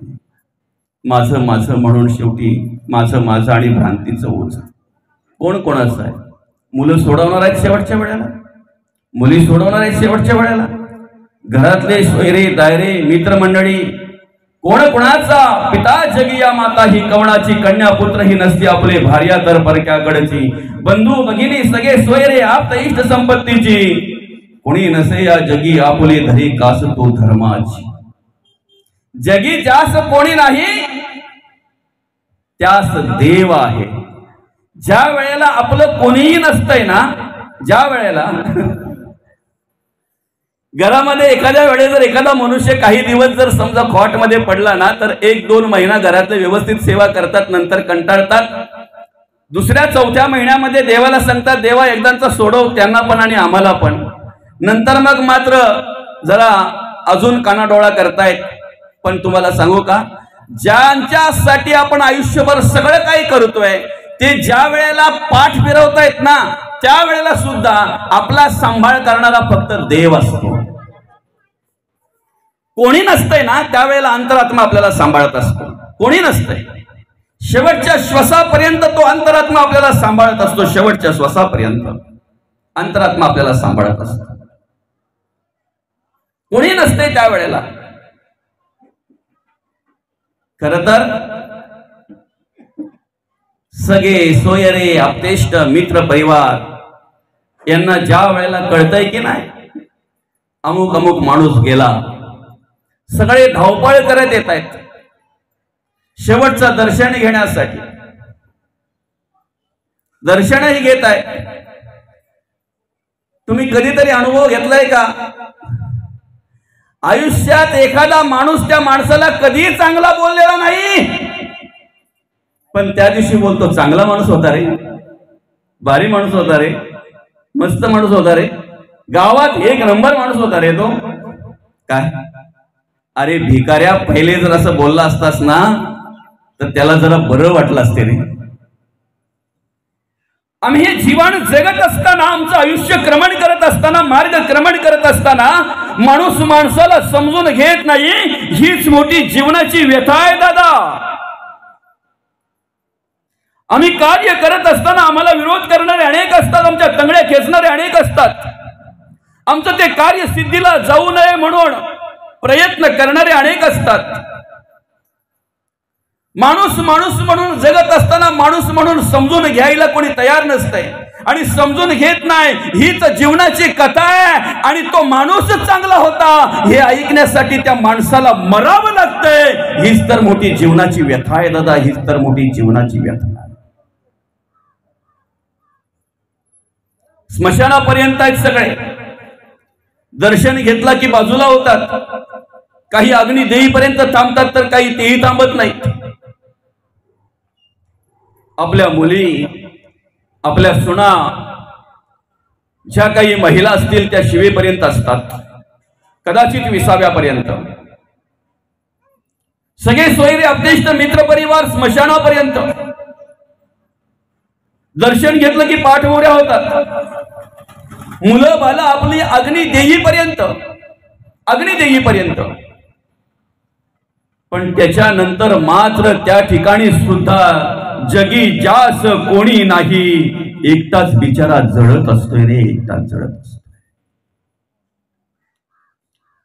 माझं माझं म्हणून शेवटी माझं माझं आणि भ्रांतीचं ओझ कोण कोणाचं आहे? मुलं सोडवणार आहेत शेवटच्या वेळेला, मुली सोडवणार आहेत शेवटच्या वेळेला, घरातले सोयरे दायरे मित्रमंडळी कोण कोणाचा? पिता जगी या माता ही कवणाची, कन्या पुत्र ही नसती आपले, भार्या तर परक्याकडची, बंधू भगिनी सगळे सोयरे आप इष्ट संपत्तीची, कोणी नसे या जगी आपुले धरी कास तो धर्माची. जगी ज्यास कोणी नाही त्यास देव आहे. ज्या वेळेला आपलं कोणीही नसतंय ना, ज्या वेळेला घरामध्ये एखाद्या वेळेस जर एखादा मनुष्य काही दिवस जर समजा खॉट मध्ये पडला ना, तर 1-2 महिना घरातले व्यवस्थित सेवा करतात, नंतर कंटाळतात. दुसऱ्या 4थ्या महिन्यामध्ये देवाला सांगतात देवा एकदाचा सोडव त्यांना पण आणि आम्हाला पण. नंतर मग मात्र जरा अजून कानाडोळा करतायत. पण तुम्हाला सांगू का, ज्यांच्यासाठी आपण आयुष्यभर सगळं काही करतोय ते ज्या वेळेला पाठ फिरवतायत ना, त्या वेळेला सुद्धा आपला सांभाळ करणारा फक्त देव असतो. कोणी नसतंय ना त्यावेळेला अंतरात्मा आपल्याला सांभाळत असतो. कोणी नसतंय, शेवटच्या श्वासापर्यंत तो अंतरात्मा आपल्याला सांभाळत असतो. शेवटच्या श्वासापर्यंत अंतरात्मा आपल्याला सांभाळत असतो. कोणी नसतंय त्यावेळेला. खर तर सगळे सोयरे आप्तेष्ट मित्र परिवार यांना ज्या वेळेला कळतंय की नाही अमुक अमुक माणूस गेला, सगळे धावपळ करत येत आहेत शेवटचं दर्शन घेण्यासाठी. दर्शनही घेत आहे. तुम्ही कधीतरी अनुभव घेतलाय का? आयुष्यात एखादा माणूस त्या माणसाला कधीही चांगला बोललेला नाही, पण त्या दिवशी बोलतो चांगला माणूस होता रे, भारी माणूस होता रे, मस्त माणूस होता रे, गावात एक नंबर माणूस होता रे तो. काय अरे भिकाऱ्या, पहिले जर असं बोलला असतास ना तर त्याला जरा बरं वाटलं असते रे. आम्ही हे जीवन जगत असताना, आमचं आयुष्य क्रमण करत असताना, मार्गक्रमण करत असताना माणूस माणसाला समजून घेत नाही, हीच मोठी जीवनाची व्यथा आहे दादा. आम्ही कार्य करत असताना आम्हाला विरोध करणारे अनेक असतात, आमच्या तंगड्या खेचणारे अनेक असतात, आमचं ते कार्य सिद्धीला जाऊ नये म्हणून प्रयत्न करणारे अनेक असतात. माणूस माणूस म्हणून जगत असताना माणूस म्हणून समजून घ्यायला कोणी तयार नसतंय आणि समजून घेत नाही, हीच जीवनाची कथा आहे. आणि तो माणूसच चांगला होता हे ऐकण्यासाठी त्या माणसाला मरावं लागतंय. हीच तर मोठी जीवनाची व्यथा आहे दादा, हीच तर मोठी जीवनाची व्यथा आहे. स्मशानापर्यंत आहेत सगळे, दर्शन घेतला की बाजूला होतात, काही अग्नी देईपर्यंत थांबतात तर काही तेही थांबत नाहीत. आपल्या मुली, आपल्या सुना, ज्या काही महिला असतील त्या शिवेपर्यंत असतात, कदाचित 20व्यापर्यंत. सगळे सोयरे, अपदेष्ट, मित्र परिवार स्मशानापर्यंत. दर्शन घेतलं की पाठमोऱ्या होतात, मुलं बाला आपली अग्नी देईपर्यंत, अग्नी देईपर्यंत. पण त्याच्यानंतर मात्र त्या ठिकाणी सुद्धा जगी जास कोणी नाही, एकटाच बिचारा जळत असतोय रे, एकटाच जळत असतोय.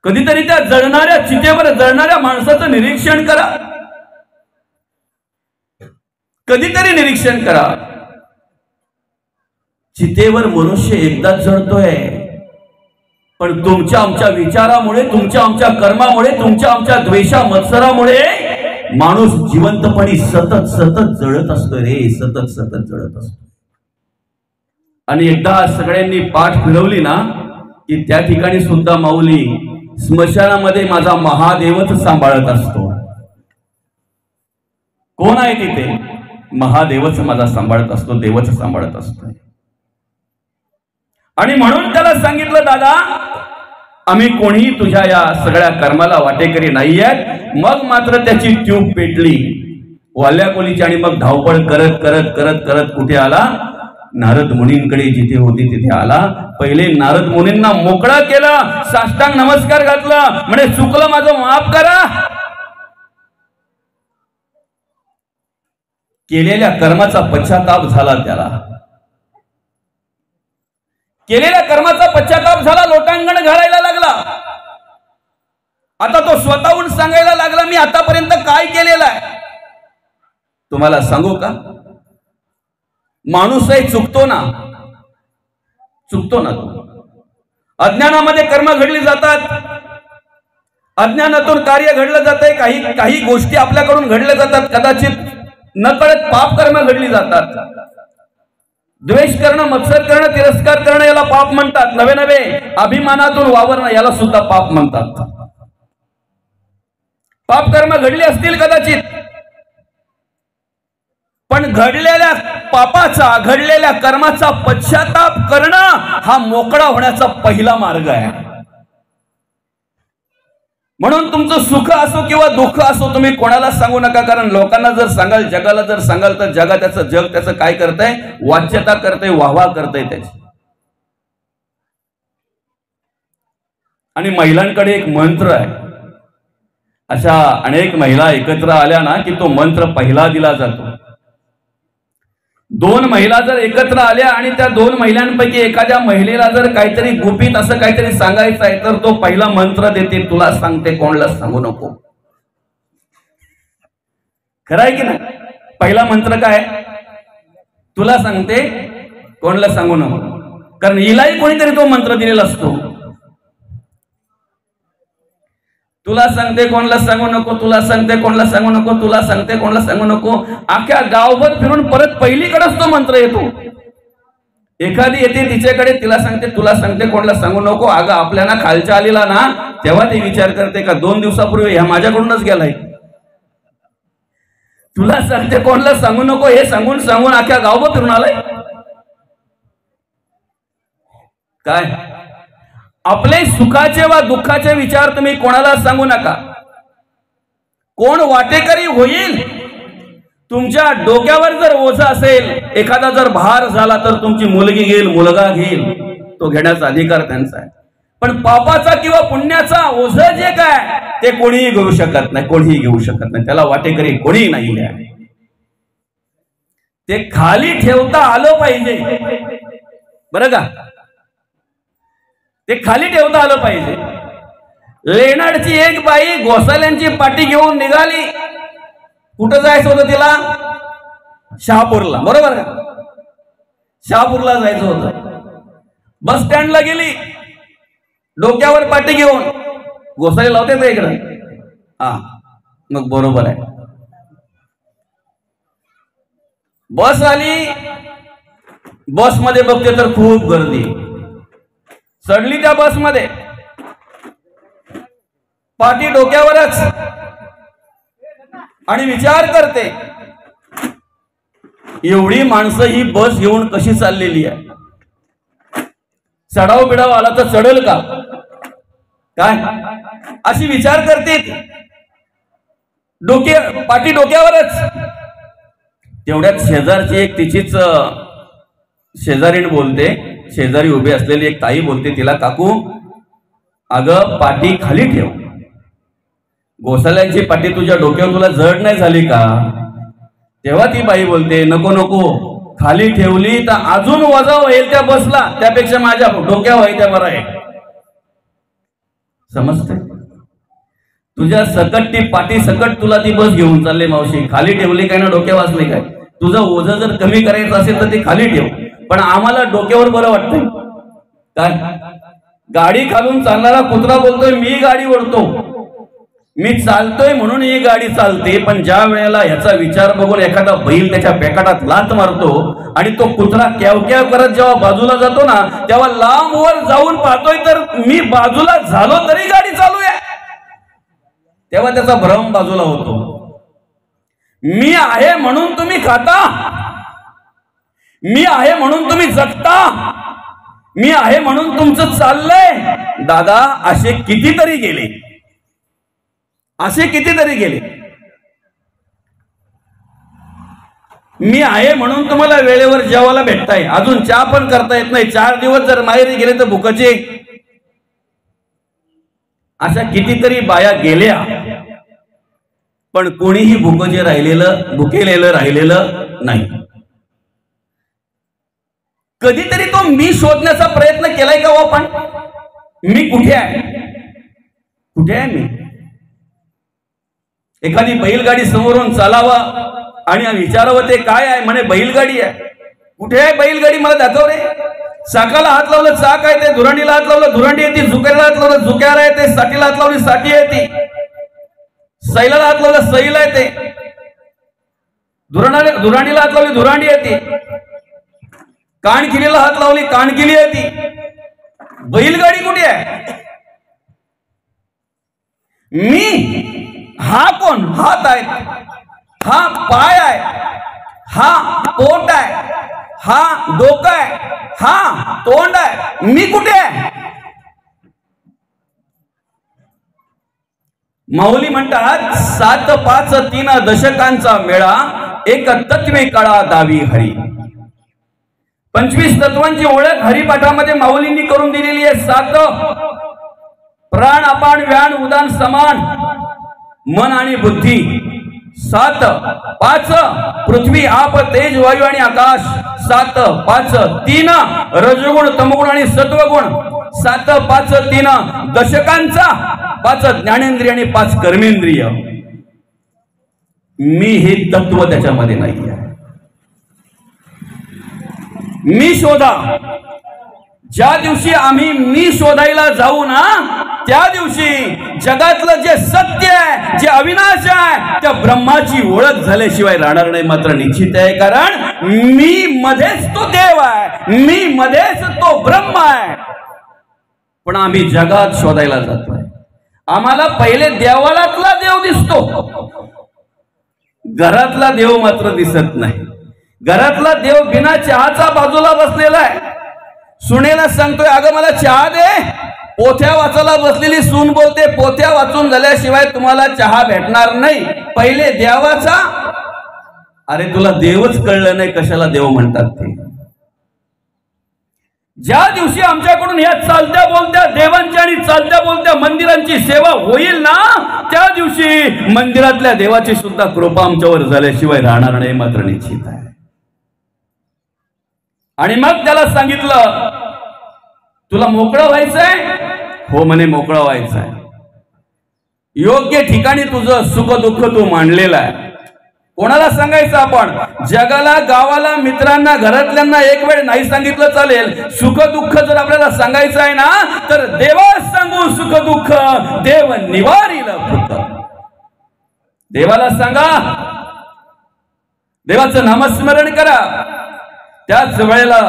कधीतरी त्या जळणाऱ्या चितेवर जळणाऱ्या माणसाचं निरीक्षण करा, कधीतरी निरीक्षण करा. चितेवर मनुष्य एकदाच जळतोय, पण तुमच्या आमच्या विचारामुळे, तुमच्या आमच्या कर्मामुळे, तुमच्या आमच्या द्वेषा मत्सरामुळे माणूस जिवंतपणी सतत सतत जळत असतो रे, सतत सतत जळत असतो. आणि एकदा सगळ्यांनी पाठ फिरवली ना की त्या ठिकाणी सुद्धा माऊली स्मशानामध्ये माझा महादेवच सांभाळत असतो. कोण आहे तिथे? महादेवच माझा सांभाळत असतो, देवच सांभाळत असतो. आणि म्हणून त्याला सांगितलं, दादा आम्ही कोणीही तुझ्या या सगळ्या कर्माला वाटेकरी नाही आहेत. मग मात्र त्याची ट्यूब पेटली वाल्या कोलीची, आणि मग धावपळ करत करत करत करत कुठे आला? नारद मुनींकडे. जिथे होती तिथे आला. पहिले नारद मुनींना मोकळा केला, साष्टांग नमस्कार घातला, म्हणे चुकलं माझं माफ करा. केलेल्या कर्माचा पश्चाताप झाला त्याला, केलेल्या कर्माचा पश्चाताप झाला, लोटांगण घालायला लागला. आता तो स्वतःहून सांगायला लागला, मी आतापर्यंत काय केलेलं आहे. तुम्हाला सांगू का? माणूसही चुकतो ना, चुकतो ना. तो अज्ञानामध्ये कर्म घडली जातात, अज्ञानातून कार्य घडलं जातंय, काही काही गोष्टी आपल्याकडून घडल्या जातात, कदाचित नकळत पाप कर्म घडली जातात. द्वेष करणं, मत्सर करणं, तिरस्कार करणं याला पाप म्हणतात. नवे नवे अभिमानातून वावरणं याला सुद्धा पाप म्हणतात. पाप कर्म घडली असतील कदाचित, पण घडलेल्या पापाचा, घडलेल्या कर्माचा पश्चाताप करणं हा मोकळा होण्याचा पहिला मार्ग आहे. म्हणून तुमचं सुख असो किंवा दुःख असो तुम्ही कोणाला सांगू नका, कारण लोकांना जर सांगाल, जगाला जर सांगाल तर जग त्याचं काय करतंय? वाच्यता करतंय, वाहवा करतंय त्याची. आणि महिलांकडे एक मंत्र आहे. अशा अनेक महिला एकत्र आल्या ना की तो मंत्र पहिला दिला जातो. 2 महिला जर एकत्र आल्या आणि त्या 2 महिलांपैकी एखाद्या महिलेला जर काहीतरी गुपित असं काहीतरी सांगायचं आहे तर तो पहिला मंत्र देते, तुला सांगते कोणाला सांगू नको. खरं आहे की नाही? पहिला मंत्र काय? तुला सांगते कोणाला सांगू नको. कारण हिलाही कोणीतरी तो मंत्र दिलेला असतो. तुला सांगते कोणाला सांगू नको, तुला सांगते कोणाला सांगू नको, तुला सांगते कोणाला सांगू नको. अख्ख्या गावभर फिरून परत पहिलीकडेच तो मंत्र येतो. एखादी येते तिच्याकडे, तिला सांगते तुला सांगते कोणाला सांगू नको. अगं आपल्याला खालच्या आलेला ना तेव्हा ती विचार करते का 2 दिवसापूर्वी ह्या माझ्याकडूनच गेलाय. तुला सांगते कोणाला सांगू नको हे सांगून सांगून अख्ख्या गावभर फिरून आलाय. काय आपले सुखाचे वा दुःखाचे विचार तुम्ही कोणाला सांगू नका. कोण वाटेकरी होईल तुमच्या डोक्यावर जर ओझ असेल, एखादा जर भार झाला तर तुमची मुलगी घेईल, मुलगा घेईल, तो घेण्याचा अधिकार त्यांचा आहे. पण पापाचा किंवा पुण्याचा ओझ जे काय ते कोणीही घेऊ शकत नाही, कोणीही घेऊ शकत नाही. त्याला वाटेकरी कोणीही नाही आहे. ते खाली ठेवता आलं पाहिजे, बरं का? ते खाली ठेवता आलं पाहिजे. लेनाडची एक बाई गोसाल्यांची पाटी घेऊन निघाली. कुठं जायचं होतं तिला? शहापूरला, बरोबर का? शहापूरला जायचं होतं. बस स्टँडला गेली डोक्यावर पाटी घेऊन. गोसाले लावते का इकडं? हा, मग बरोबर आहे. बस आली, बस मध्ये बघते तर खूप गर्दी. चढली त्या बसमध्ये, पाटी डोक्यावरच, आणि विचार करते एवढी माणसं ही बस घेऊन कशी चाललेली आहे. चढाव बिडाव आला तर चढल का काय, अशी विचार करते. पाटी डोक्यावरच. तेवढ्यात शेजारची एक तिचीच शेजारीण बोलते, शेजारी उभी असलेली एक ताई बोलते तिला, काकू अगं पाटी खाली ठेव. गोसाल्यांची पाटी तुझ्या डोक्यावर तुला जड नाही झाली का? तेव्हा ती बाई बोलते नको नको, खाली ठेवली तर अजून वजा होईल त्या बसला, त्यापेक्षा माझ्या डोक्यावर आहे त्या बरं आहे. समजते? तुझ्या सकट ती पाटी सकट तुला ती बस घेऊन चालले मावशी. खाली ठेवली काय ना डोक्यावर वाचले काय? तुझं ओझं जर कमी करायचं असेल तर ती खाली ठेव, पण आम्हाला डोक्यावर बरं वाटतंय काय? गाडी खालून चालणारा कुत्रा बोलतोय मी गाडी ओढतो, मी चालतोय म्हणून ही गाडी चालते. पण ज्या वेळेला ह्याचा विचार बघून एखादा बैल त्याच्या पेकाटात लात मारतो आणि तो कुत्रा क्याव करत जेव्हा बाजूला जातो ना, तेव्हा लांब वर जाऊन पाहतोय तर मी बाजूला झालो तरी गाडी चालू आहे. तेव्हा त्याचा भ्रम बाजूला होतो. मी आहे म्हणून तुम्ही खाता, मी आहे म्हणून तुम्ही जगता, मी आहे म्हणून तुमचं चाललंय. दादा असे कितीतरी गेले, असे कितीतरी गेले. मी आहे म्हणून तुम्हाला वेळेवर जेवायला भेटताय, अजून चहा पण करता येत नाही. 4 दिवस जर माहेरी गेले तर भुकाचे. अशा कितीतरी बाया गेल्या, पण कोणीही भुकेलेलं राहिलेलं नाही. कधीतरी तो मी शोधण्याचा प्रयत्न केलाय का हो आपण? मी कुठे आहे, कुठे आहे मी? एखादी बैलगाडी समोरून चालावं आणि विचारावं ते काय आहे, म्हणे बैलगाडी आहे. कुठे आहे बैलगाडी, मला दाखव रे. चाकाला हात लावलं चाक आहे ते, धुरांडीला हात लावलं धुरांडी येते, झुक्याला हात लावलं झुक्याला येते, साठीला हात लावली साठी येते, सैलाला हात लावलं सैला येते, धुरांडीला हात लावली धुरांडी येते, कानकिलीला हात लावली कानकिली येते. बैलगाडी कुठे आहे? मी हा कोण? हात आहे, हा पाय आहे, हा पोट आहे, हा डोकं आहे, हा तोंड आहे. मी कुठे आहे? माऊली म्हणतात 7 5 3 दशकांचा मेळा, एक तत्वे कळा दावी हरी. 25 तत्वांची ओळख हरिपाठामध्ये माऊलींनी करून दिलेली आहे. 7 प्राण अपान व्यान उदान समान मन आणि बुद्धी. 7 5 पृथ्वी आप तेज वायू आणि आकाश. 7 5 3 रजगुण तमगुण आणि सत्वगुण. 7 5 3 दशकांचा 5 ज्ञानेंद्रिय आणि 5 कर्मेंद्रिय. मी हे तत्व त्याच्यामध्ये नाही आहे. मी शोधा. ज्या दिवशी आम्ही मी शोधायला जाऊ ना, त्या दिवशी जगातलं जे सत्य आहे, जे अविनाश आहे, त्या ब्रह्माची ओळख झाल्याशिवाय राहणार नाही मात्र निश्चित आहे. कारण मी मध्येच तो देव आहे, मी मध्येच तो ब्रह्म आहे. पण आम्ही जगात शोधायला जातोय. आम्हाला पहिले देवाळातला देव दिसतो, घरातला देव मात्र दिसत नाही. घरातला देव बिना चहाचा बाजूला बसलेला आहे. सुनेला सांगतोय, अगं मला चहा दे. पोथ्या वाचायला बसलेली सून बोलते, पोथ्या वाचून झाल्याशिवाय तुम्हाला चहा भेटणार नाही. पहिले देवाचा. अरे तुला देवच कळलं नाही, कशाला देव म्हणतात ते. ज्या दिवशी आमच्याकडून या चालत्या बोलत्या देवांच्या आणि चालत्या बोलत्या मंदिरांची सेवा होईल ना, त्या दिवशी मंदिरातल्या देवाची सुद्धा कृपा आमच्यावर झाल्याशिवाय राहणार नाही मात्र निश्चित आहे. आणि मग त्याला सांगितलं, तुला मोकळं व्हायचंय? हो म्हणे, मोकळं व्हायचंय. योग्य ठिकाणी तुझं सुख दुःख तू मांडलेलं आहे. कोणाला सांगायचं आपण? जगाला, गावाला, मित्रांना, घरातल्यांना एक वेळ नाही सांगितलं चालेल. सुख दुःख जर आपल्याला सांगायचं आहे ना, तर देवास सांगू सुख दुःख, देव निवारील भूत. देवाला सांगा, देवाचं नामस्मरण करा. त्याच वेळेला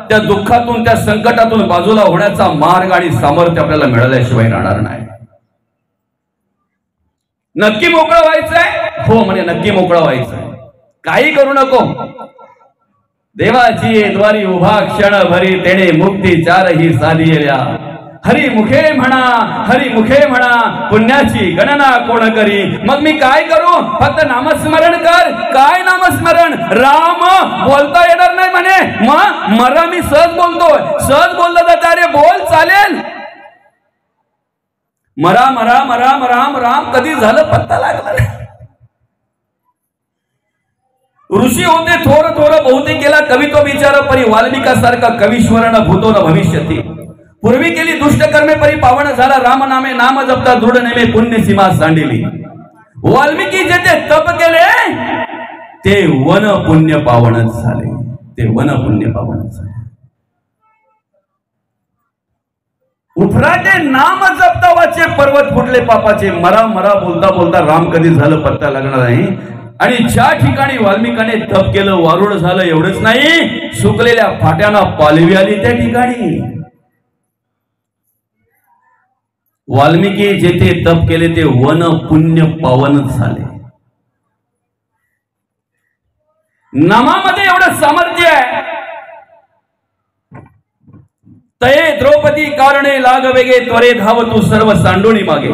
त्या दुःखातून, त्या संकटातून बाजूला होण्याचा मार्ग आणि सामर्थ्य आपल्याला मिळाल्याशिवाय राहणार नाही. नक्की मोकळं व्हायचंय? हो म्हणे, नक्की मोकळं व्हायचंय. काही करू नको. देवाची द्वारी उभा क्षण भरी, तेने मुक्ती चारही साधिल्या. हरी मुखे म्हणा, हरी मुखे म्हणा, पुण्याची गणना कोण करी. मग मी काय करू? फक्त नामस्मरण कर. काय नामस्मरण? राम बोलता येणार नाही म्हणे. मग मरा मी सहज बोलतोय. सहज बोललं जातं. अरे बोल, चालेल. मरा मरा मरा राम राम कधी झालं पत्ता लागला. ऋषी होते थोर थोर बहुते केला कवित्व विचार परी, वाल्मिकासारखा कवीश्वर न भूतो न भविष्यती. पूर्वी केली दुष्ट कर्मे परी, पावन झाला राम नामे. नाम जपता दृढ नेमे, पुण्य सीमा सांडिली. वाल्मिकी जे ते तप केले ते वन पुण्य पावनच झाले. ते वन पुण्य पावनच झाले. उफराटे नाम जपता वाचे, पर्वत फुटले पापाचे. मरा मरा बोलता बोलता राम कधी झालं पत्ता लागणार नाही. आणि ज्या ठिकाणी वाल्मिकाने तप केलं वारुळ झालं. एवढंच नाही, सुकलेल्या फाट्यांना पालवी आली त्या ठिकाणी. वाल्मिकी जेथे तप केले ते वन पुण्य पावनच झाले. नामामध्ये एवढं सामर्थ्य आहे. तये द्रौपदी कारणे लाग वेगे, त्वरे धाव तू सर्व सांडोणी मागे.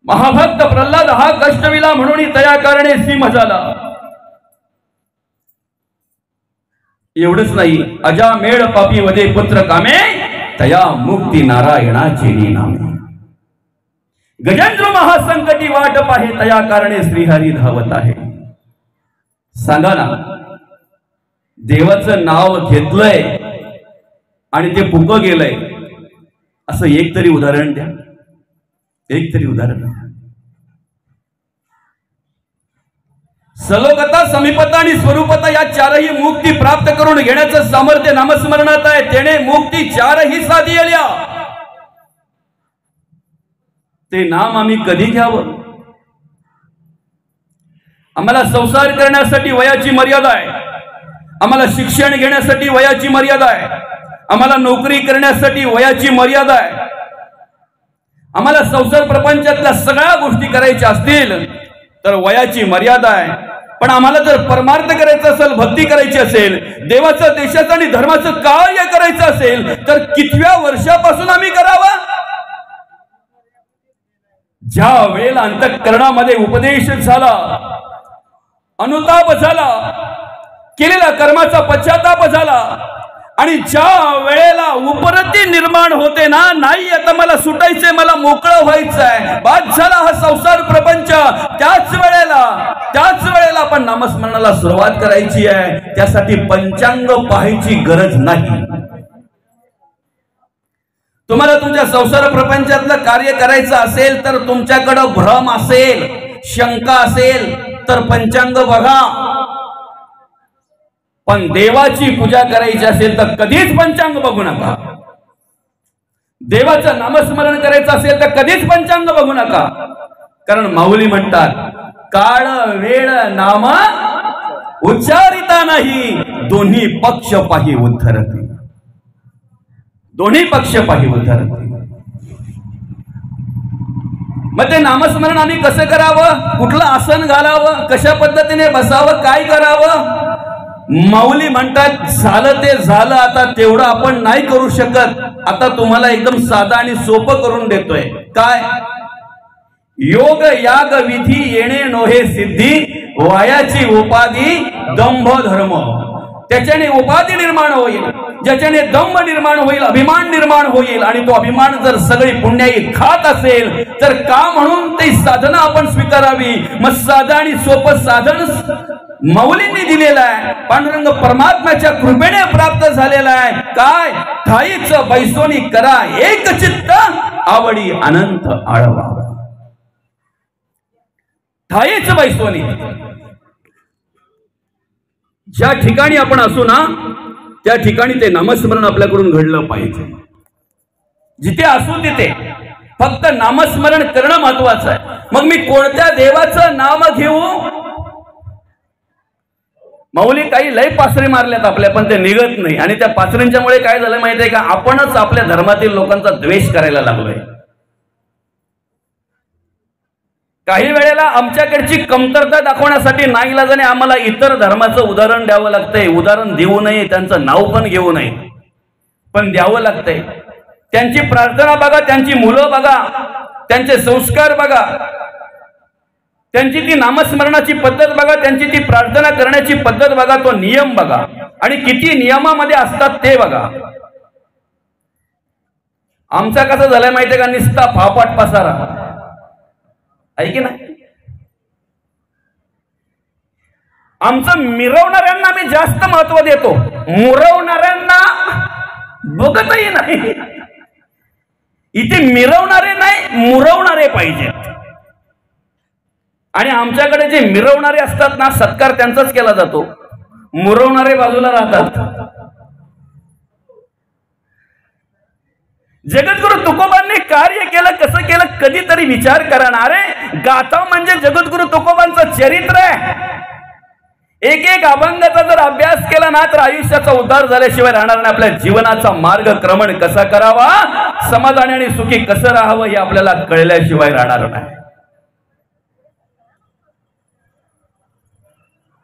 महाभक्त प्रल्हाद हा कष्टविला, म्हणून तया कारणे सिंह झाला. एवढंच नाही, अजामेळ पापी वदे पुत्र कामे, तया मुक्ती नारायणाची नामे. गजेंद्र महासंकटी वाट पाहे, तया कारणे श्रीहरी धावत आहे. सांगा ना, देवाचं नाव घेतलंय आणि ते पुक गेलंय, असं एक तरी उदाहरण द्या. एक तरी उदाहरण द्या. सलोकता, समीपता आणि स्वरूपता या चारही मुक्ती प्राप्त करून घेण्याचं सामर्थ्य नामस्मरणात आहे. त्याने मुक्ती चारही साधिल्या. ते नाम आम्ही कधी घ्यावं? आम्हाला संसार करण्यासाठी वयाची मर्यादा आहे. आम्हाला शिक्षण घेण्यासाठी वयाची मर्यादा आहे. आम्हाला नोकरी करण्यासाठी वयाची मर्यादा आहे. आम्हाला संसार प्रपंचातल्या सगळ्या गोष्टी करायच्या असतील तर वयाची मर्यादा आहे. पण आम्हाला जर परमार्थ करायचा असेल, भक्ती करायची असेल, देवाचं, देशाचं आणि धर्माचं कार्य करायचं असेल तर कितव्या वर्षापासून आम्ही करावं? ज्या वेळेला अंतःकरणामध्ये उपदेश झाला, अनुताप झाला, केलेल्या कर्माचा पश्चाताप झाला, आणि ज्या वेळेला उपरती निर्माण होते ना, नाही आता मला सुटायचंय, मला मोकळं व्हायचंय, बाद झाला हा संसार प्रपंच, त्याच वेळेला आपण नामस्मरणाला सुरुवात करायची आहे. त्यासाठी पंचांग पाहायची गरज नाही. तुम्हाला तुमच्या संसार प्रपंचातलं कार्य करायचं असेल तर तुमच्याकडे भ्रम असेल, शंका असेल तर पंचांग बघा. पण देवाची पूजा करायची असेल तर कधीच पंचांग बघू नका. देवाचं नामस्मरण करायचं असेल तर कधीच पंचांग बघू नका. कारण माऊली म्हणतात, काळ वेळ नाम उच्चारिता नाही, दोन्ही पक्ष पाही उद्धरते. दोन्ही पक्ष पाही उद्धरते. मग ते नामस्मरण आम्ही कसं करावं, कुठलं आसन घालावं, कशा पद्धतीने बसावं, काय करावं? माऊली म्हणतात झालं ते झालं, आता तेवढं आपण नाही करू शकत. आता तुम्हाला एकदम साधा आणि सोपं करून देतोय. काय? योग याग विधी येणे नोहे सिद्धी, वयाची उपाधी दंभ धर्म. त्याच्याने उपाधी निर्माण होईल, ज्याच्याने दंभ निर्माण होईल, अभिमान निर्माण होईल. आणि तो अभिमान जर सगळी पुण्याई खात असेल तर का म्हणून ती साधना आपण स्वीकारावी. मग साधा आणि सोपं साधन माऊलींनी दिलेलं आहे, पांडुरंग परमात्म्याच्या कृपेने प्राप्त झालेला आहे. काय? ठाईच बैसोनी करा एक चित्त, आवडी अनंत आळवा. ठाईच बैसोनी. ज्या ठिकाणी आपण असू ना त्या ठिकाणी ते नामस्मरण आपल्याकडून घडलं पाहिजे. जिथे असू तिथे फक्त नामस्मरण करणं महत्वाचं आहे. मग मी कोणत्या देवाचं नाम घेऊ? माऊली काही लय पासरे मारल्यात आपल्या, पण ते निघत नाही. आणि त्या पासरींच्यामुळे काय झालं माहिती आहे का? आपणच आपल्या धर्मातील लोकांचा द्वेष करायला लागलोय. काही वेळेला आमच्याकडची कमतरता दाखवण्यासाठी नाईलाजाने आम्हाला इतर धर्माचं उदाहरण द्यावं लागतंय. उदाहरण देऊ नये, त्यांचं नाव पण घेऊ नये, पण द्यावं लागतंय. त्यांची प्रार्थना बघा, त्यांची मुलं बघा, त्यांचे संस्कार बघा, त्यांची ती नामस्मरणाची पद्धत बघा, त्यांची ती प्रार्थना करण्याची पद्धत बघा, तो नियम बघा, आणि किती नियमामध्ये असतात ते बघा. आमचा कसं झालंय माहितीये का? निस्ता फापाट पसारा आहे की नाही? आमचं मिरवणाऱ्यांना मी जास्त महत्व देतो, मुरवणाऱ्यांना बघतही नाही. इथे मिरवणारे नाही, मुरवणारे पाहिजेत. आणि आमच्याकडे जे मिरवणारे असतात ना, सत्कार त्यांचाच केला जातो, मुरवणारे बाजूला राहतात. जगद्गुरु तुकोबांनी कार्य केलं, कसं केलं, कधीतरी विचार करणारे. गाथा म्हणजे जगद्गुरु तुकोबांचं चरित्र आहे. एक एक अभंगाचा जर अभ्यास केला ना तर आयुष्याचा उद्धार झाल्याशिवाय राहणार नाही. आपल्या जीवनाचा मार्गक्रमण कसा करावा, समाधानी आणि सुखी कसं राहावं हे आपल्याला कळल्याशिवाय राहणार नाही.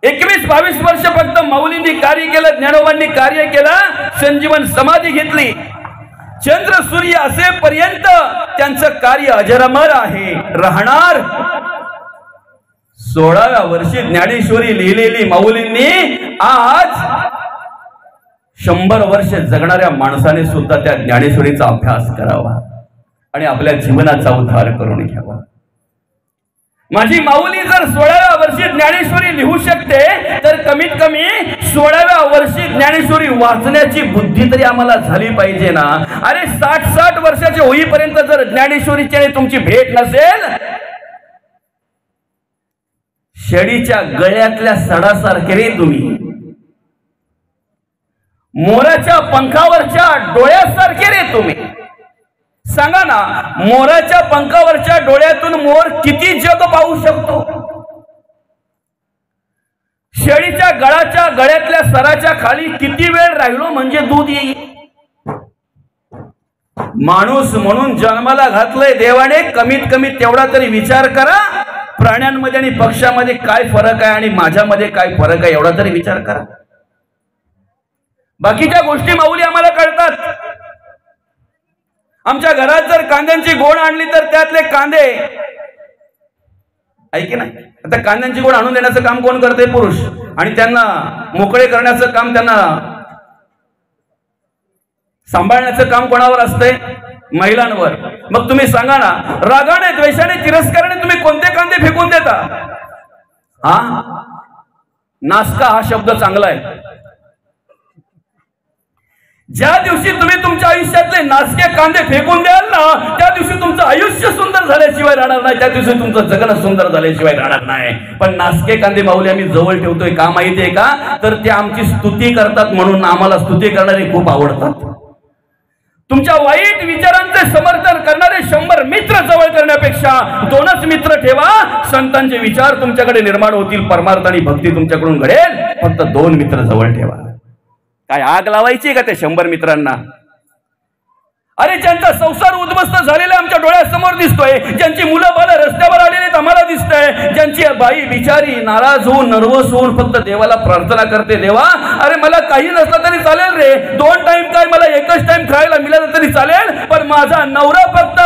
21-22 वर्ष फक्त माऊलींनी कार्य केलं, ज्ञानोबांनी कार्य केलं, संजीवन समाधी घेतली. चंद्र सूर्य असेपर्यंत त्यांचं कार्य अजरामर आहे, राहणार. 16व्या वर्षी ज्ञानेश्वरी लिहिलेली माऊलींनी आज 100 वर्ष जगणाऱ्या माणसाने सुद्धा त्या ज्ञानेश्वरीचा अभ्यास करावा आणि आपल्या जीवनाचा उद्धार करून घ्यावा. माझी माऊली जर 16व्या वर्षी ज्ञानेश्वरी लिहू शकते तर कमीत कमी 16व्या वर्षी ज्ञानेश्वरी वाचण्याची बुद्धी तरी आम्हाला झाली पाहिजे ना. अरे 60-60 वर्षाचे होईपर्यंत जर ज्ञानेश्वरीची तुमची भेट नसेल, शेळीच्या गळ्यातल्या सडासारखे रे तुम्ही, मोराच्या पंखावरच्या डोळ्यासारखे रे तुम्ही. सांगा ना, मोराच्या पंखावरच्या डोळ्यातून मोर किती जग पाहू शकतो? शेळीच्या गळ्यातल्या सराच्या खाली किती वेळ राहिलो म्हणजे दूध येईल? माणूस म्हणून जन्माला घातलंय देवाने, कमीत कमी तेवढा तरी विचार करा. प्राण्यांमध्ये आणि पक्ष्यामध्ये काय फरक आहे आणि माझ्यामध्ये काय फरक आहे एवढा तरी विचार करा. बाकीच्या गोष्टी माऊली आम्हाला कळतात. आमच्या घरात जर कांद्यांची गोण आणली तर त्यातले कांदे ऐक नाही. आता कांद्यांची गोण आणून देण्याचं काम कोण करते? पुरुष. आणि त्यांना मोकळे करण्याचं काम, त्यांना सांभाळण्याचं काम कोणावर असते? महिलांवर. मग तुम्ही सांगा ना, रागाने, द्वेषाने, तिरस्काराने तुम्ही कोणते कांदे फेकून देता? हा, नासका हा शब्द चांगला आहे. ज्या दिवशी तुम्ही तुमच्या आयुष्यातले नासके कांदे फेकून द्याल ना, त्या दिवशी तुमचं आयुष्य सुंदर झाल्याशिवाय राहणार नाही, त्या दिवशी तुमचं जगणं सुंदर झाल्याशिवाय राहणार नाही. पण नासके कांदे माऊली आम्ही जवळ ठेवतोय का माहितीये का? तर ते आमची स्तुती करतात म्हणून आम्हाला स्तुती करणारे खूप आवडतात. तुमच्या वाईट विचारांचे समर्थन करणारे 100 मित्र जवळ करण्यापेक्षा 2च मित्र ठेवा. संतांचे विचार तुमच्याकडे निर्माण होतील, परमार्थ आणि भक्ती तुमच्याकडून घडेल. फक्त 2 मित्र जवळ ठेवा. काय आग लावायची का त्या 100 मित्रांना? अरे ज्यांचा संसार उद्ध्वस्त झालेला आमच्या डोळ्यासमोर दिसतोय, ज्यांची मुलं बाळ रस्त्यावर आलेली आम्हाला दिसतंय, ज्यांची बाई बिचारी नाराज होऊन नर्वस होऊन फक्त देवाला प्रार्थना करते, देवा अरे मला काही नसलं तरी चालेल रे, 2 टाइम काय मला एकच टाइम खायला मिळालं तरी चालेल, पण माझा नवरा फक्त